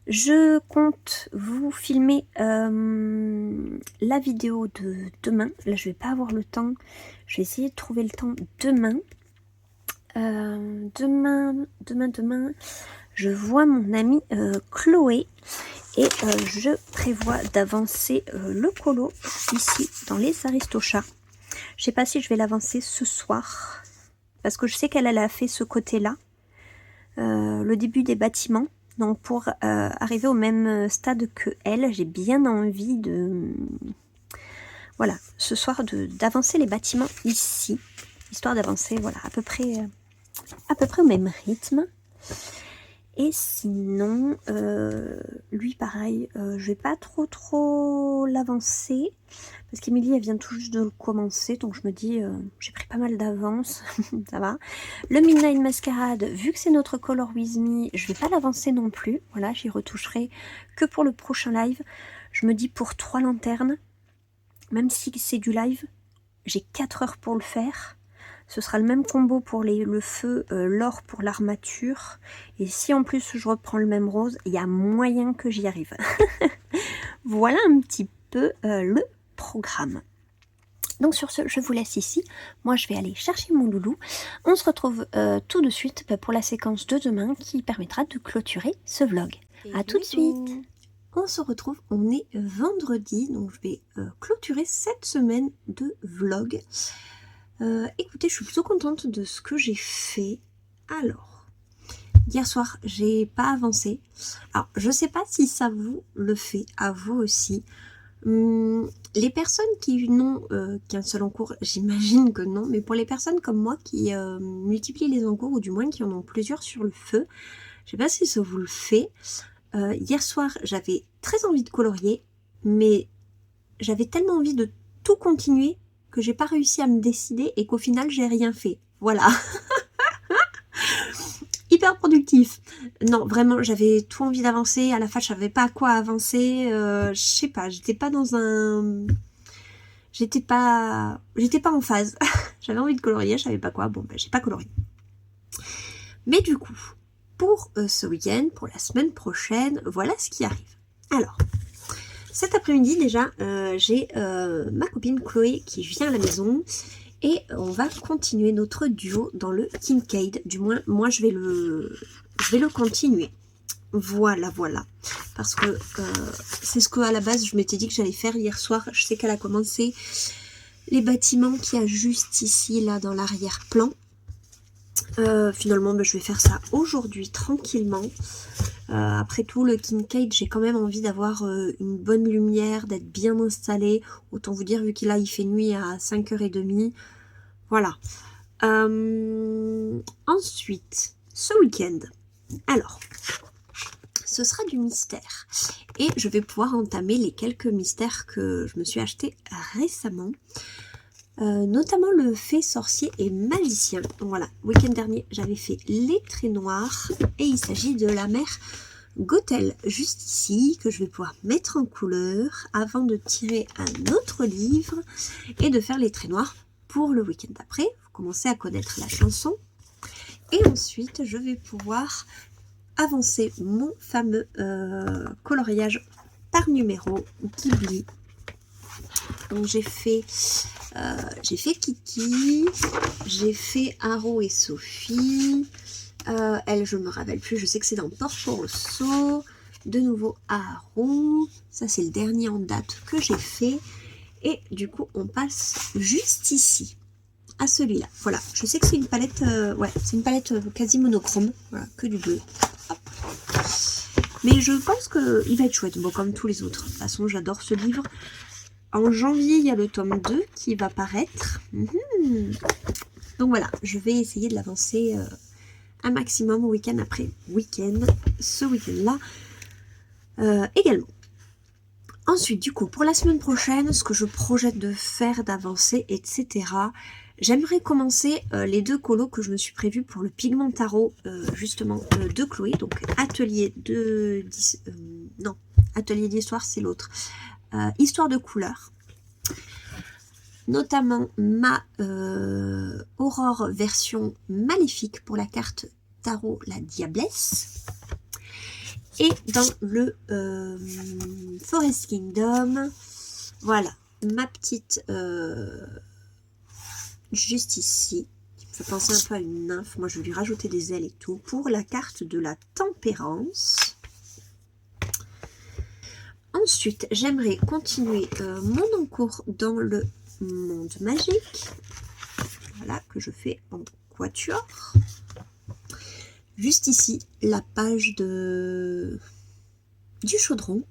Je compte vous filmer la vidéo de demain. Là, je vais pas avoir le temps. Je vais essayer de trouver le temps demain. Demain, je vois mon amie Chloé et je prévois d'avancer le colo ici dans les Aristochats. Je sais pas si je vais l'avancer ce soir parce que je sais qu'elle a fait ce côté-là, le début des bâtiments. Donc pour arriver au même stade que elle, j'ai bien envie de, voilà, ce soir d'avancer les bâtiments ici, histoire d'avancer, voilà, à peu près au même rythme. Et sinon, lui pareil, je vais pas trop l'avancer parce qu'Emilie elle vient tout juste de le commencer, donc je me dis j'ai pris pas mal d'avance, ça va. Le Midnight Masquerade, vu que c'est notre Color With Me, je vais pas l'avancer non plus. Voilà, j'y retoucherai que pour le prochain live. Je me dis pour 3 lanternes, même si c'est du live, j'ai 4 heures pour le faire. Ce sera le même combo pour le feu, l'or pour l'armature. Et si en plus je reprends le même rose, il y a moyen que j'y arrive. Voilà un petit peu le programme. Donc sur ce, je vous laisse ici. Moi, je vais aller chercher mon loulou. On se retrouve tout de suite pour la séquence de demain qui permettra de clôturer ce vlog. A tout de suite. on se retrouve, on est vendredi, donc je vais clôturer cette semaine de vlog. Écoutez, je suis plutôt contente de ce que j'ai fait. Alors, hier soir, j'ai pas avancé. Alors, je sais pas si ça vous le fait, à vous aussi. Les personnes qui n'ont qu'un seul encours, j'imagine que non, mais pour les personnes comme moi qui multiplient les encours, ou du moins qui en ont plusieurs sur le feu, je sais pas si ça vous le fait. Hier soir, j'avais très envie de colorier, mais j'avais tellement envie de tout continuer que j'ai pas réussi à me décider et qu'au final, j'ai rien fait. Voilà. Hyper productif. Non, vraiment, j'avais tout envie d'avancer. À la fin, je savais pas à quoi avancer. Je sais pas, j'étais pas dans un... J'étais pas en phase. J'avais envie de colorier, je savais pas quoi. Bon, ben, j'ai pas colorié. Mais du coup, pour ce week-end, pour la semaine prochaine, voilà ce qui arrive. Alors, cet après-midi déjà, j'ai ma copine Chloé qui vient à la maison et on va continuer notre duo dans le Kincaid. Du moins, moi je vais le continuer. Voilà. Parce que c'est ce qu'à la base je m'étais dit que j'allais faire hier soir. Je sais qu'elle a commencé les bâtiments qu'il y a juste ici, là, dans l'arrière-plan. Finalement, je vais faire ça aujourd'hui tranquillement. Après tout, le Kincaid, j'ai quand même envie d'avoir une bonne lumière, d'être bien installée. Autant vous dire, vu qu'il là, il fait nuit à 5h30. Voilà. Ensuite, ce week-end. Alors, ce sera du mystère. Et je vais pouvoir entamer les quelques mystères que je me suis achetés récemment. Notamment le fée sorcier et magicien. Voilà, week-end dernier j'avais fait les traits noirs et il s'agit de la mère Gothel juste ici que je vais pouvoir mettre en couleur avant de tirer un autre livre et de faire les traits noirs pour le week-end d'après. Vous commencez à connaître la chanson et ensuite je vais pouvoir avancer mon fameux coloriage par numéro Ghibli. Donc j'ai fait Kiki, j'ai fait Haro et Sophie, elle je me rappelle plus, je sais que c'est dans Porco Rosso, de nouveau Haro, ça c'est le dernier en date que j'ai fait, et du coup on passe juste ici, à celui-là. Voilà, je sais que c'est une palette, c'est une palette quasi monochrome, voilà, que du bleu. Hop. Mais je pense qu'il va être chouette, bon comme tous les autres, de toute façon j'adore ce livre. En janvier, il y a le tome 2 qui va paraître. Donc voilà, je vais essayer de l'avancer un maximum week-end après week-end. Ce week-end-là également. Ensuite, du coup, pour la semaine prochaine, ce que je projette de faire, d'avancer, etc. J'aimerais commencer les 2 colos que je me suis prévus pour le pigment tarot, justement, de Chloé. Donc, atelier d'histoire, c'est l'autre. Histoire de couleurs, notamment ma Aurore version maléfique pour la carte tarot la diablesse, et dans le Forest Kingdom, voilà ma petite juste ici, qui me fait penser un peu à une nymphe. Moi je vais lui rajouter des ailes et tout pour la carte de la tempérance. Ensuite, j'aimerais continuer mon encours dans le monde magique. Voilà, que je fais en quatuor. Juste ici, la page du chaudron.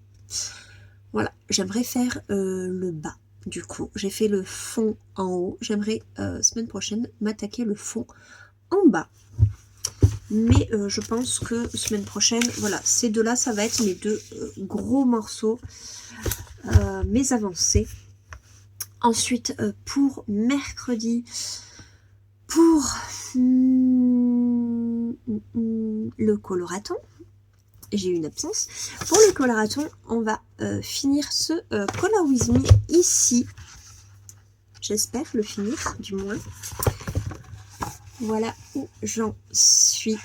Voilà, j'aimerais faire le bas. Du coup, j'ai fait le fond en haut. J'aimerais, semaine prochaine, m'attaquer le fond en bas. Mais je pense que semaine prochaine, voilà, ces deux-là, ça va être mes 2 gros morceaux, mes avancées. Ensuite, pour mercredi, pour le coloraton, j'ai eu une absence. Pour le coloraton, on va finir ce Color With Me ici. J'espère le finir, du moins. Voilà où j'en suis.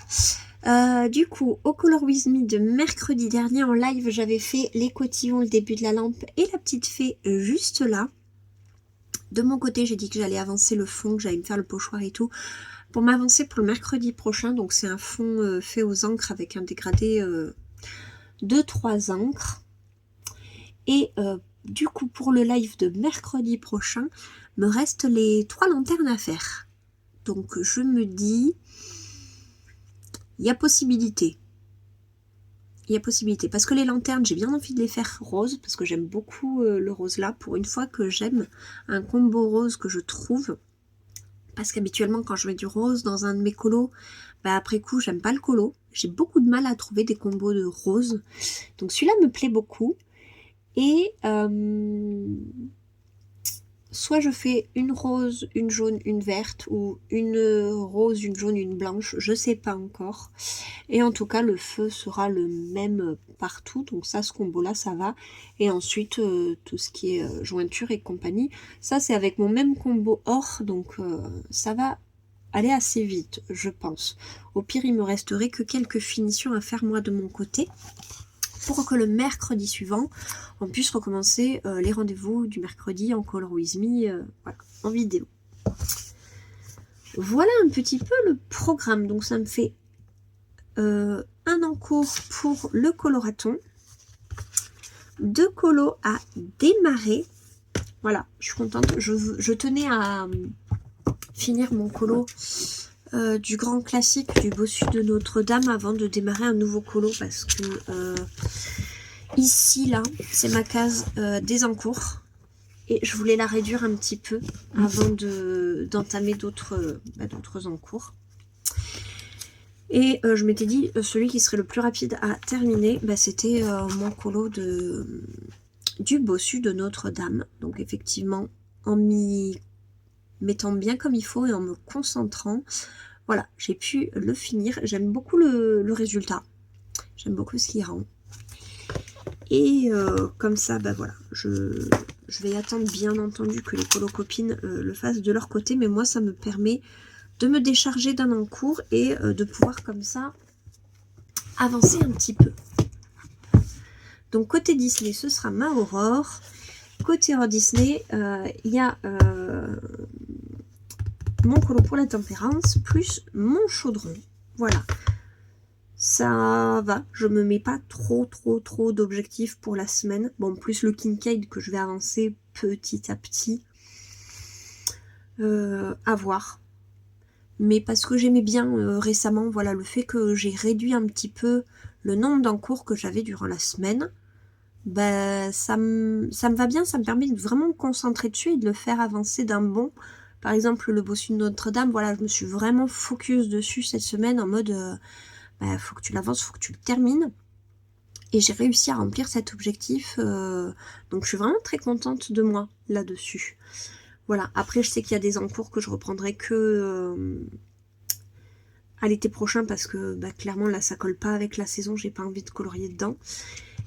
Du coup, au Color With Me de mercredi dernier en live, j'avais fait les cotillons, le début de la lampe et la petite fée juste là. De mon côté, j'ai dit que j'allais avancer le fond, que j'allais me faire le pochoir et tout. Pour m'avancer pour le mercredi prochain, donc c'est un fond fait aux encres avec un dégradé de 3 encres. Et du coup, pour le live de mercredi prochain, me restent les 3 lanternes à faire. Donc je me dis, il y a possibilité. Il y a possibilité. Parce que les lanternes, j'ai bien envie de les faire roses, parce que j'aime beaucoup le rose là. Pour une fois que j'aime un combo rose que je trouve. Parce qu'habituellement, quand je mets du rose dans un de mes colos, bah après coup, j'aime pas le colo. J'ai beaucoup de mal à trouver des combos de rose. Donc celui-là me plaît beaucoup. Et soit je fais une rose, une jaune, une verte, ou une rose, une jaune, une blanche, je sais pas encore. Et en tout cas, le feu sera le même partout, donc ça, ce combo-là, ça va. Et ensuite, tout ce qui est jointure et compagnie, ça, c'est avec mon même combo or, donc ça va aller assez vite, je pense. Au pire, il me resterait que quelques finitions à faire moi de mon côté, pour que le mercredi suivant, on puisse recommencer les rendez-vous du mercredi en Color With Me, voilà, en vidéo. Voilà un petit peu le programme. Donc ça me fait un encours pour le coloraton, 2 colos à démarrer. Voilà, je suis contente. Je tenais à finir mon colo du grand classique du bossu de Notre-Dame avant de démarrer un nouveau colo, parce que ici là c'est ma case des encours et je voulais la réduire un petit peu avant d'entamer d'autres encours. Et je m'étais dit celui qui serait le plus rapide à terminer, c'était mon colo du bossu de Notre-Dame. Donc effectivement, en m'y mettant bien comme il faut et en me concentrant, voilà, j'ai pu le finir. J'aime beaucoup le résultat. J'aime beaucoup ce qu'il rend. Et comme ça, voilà, je vais attendre bien entendu que les colocopines le fassent de leur côté. Mais moi, ça me permet de me décharger d'un encours et de pouvoir comme ça avancer un petit peu. Donc côté Disney, ce sera ma Aurore. Côté Euro Disney, il y a mon colo pour la tempérance plus mon chaudron. Voilà. Ça va, je me mets pas trop d'objectifs pour la semaine. Bon, plus le Kincaid que je vais avancer petit à petit. À voir. Mais parce que j'aimais bien récemment, voilà, le fait que j'ai réduit un petit peu le nombre d'encours que j'avais durant la semaine, ça me va bien, ça me permet de vraiment me concentrer dessus et de le faire avancer d'un bond. Par exemple, le bossu de Notre-Dame, voilà, je me suis vraiment focus dessus cette semaine en mode faut que tu l'avances, faut que tu le termines. Et j'ai réussi à remplir cet objectif, donc je suis vraiment très contente de moi là-dessus. Voilà, après je sais qu'il y a des encours que je reprendrai que à l'été prochain parce que clairement là ça colle pas avec la saison, j'ai pas envie de colorier dedans.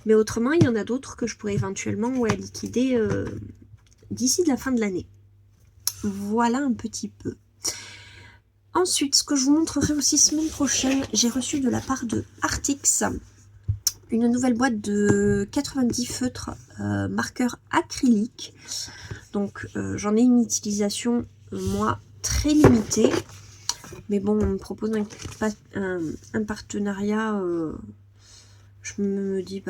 Mais autrement il y en a d'autres que je pourrais éventuellement liquider d'ici de la fin de l'année. Voilà un petit peu. Ensuite, ce que je vous montrerai aussi semaine prochaine, j'ai reçu de la part de Artix une nouvelle boîte de 90 feutres marqueurs acryliques. Donc j'en ai une utilisation moi très limitée. Mais bon, on me propose un partenariat, je me dis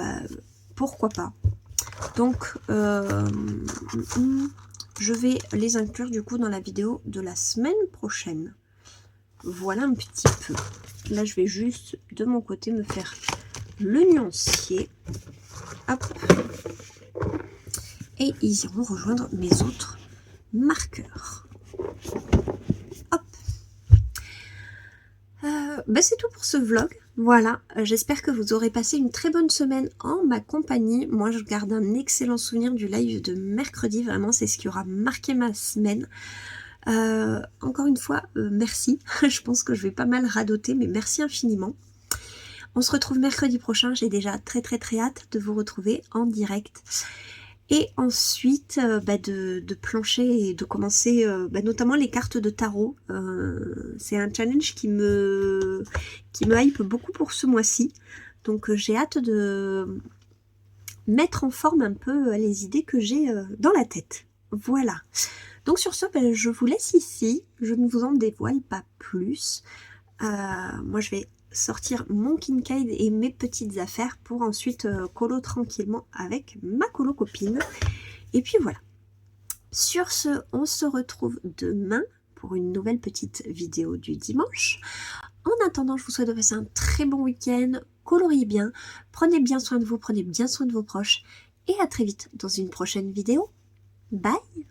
pourquoi pas. Donc je vais les inclure du coup dans la vidéo de la semaine prochaine. Voilà un petit peu. Là je vais juste de mon côté me faire le nuancier. Hop. Et ils iront rejoindre mes autres marqueurs. Hop. C'est tout pour ce vlog. Voilà, j'espère que vous aurez passé une très bonne semaine en ma compagnie. Moi, je garde un excellent souvenir du live de mercredi. Vraiment, c'est ce qui aura marqué ma semaine. Encore une fois, merci. Je pense que je vais pas mal radoter, mais merci infiniment. On se retrouve mercredi prochain. J'ai déjà très hâte de vous retrouver en direct. Et ensuite, de plancher et de commencer notamment les cartes de tarot. C'est un challenge qui me hype beaucoup pour ce mois-ci. Donc j'ai hâte de mettre en forme un peu les idées que j'ai dans la tête. Voilà. Donc sur ce, je vous laisse ici. Je ne vous en dévoile pas plus. Moi je vais sortir mon Kincaid et mes petites affaires pour ensuite colo tranquillement avec ma colo copine. Et puis voilà. Sur ce, on se retrouve demain pour une nouvelle petite vidéo du dimanche. En attendant, je vous souhaite de passer un très bon week-end, coloriez bien, prenez bien soin de vous, prenez bien soin de vos proches, et à très vite dans une prochaine vidéo. Bye!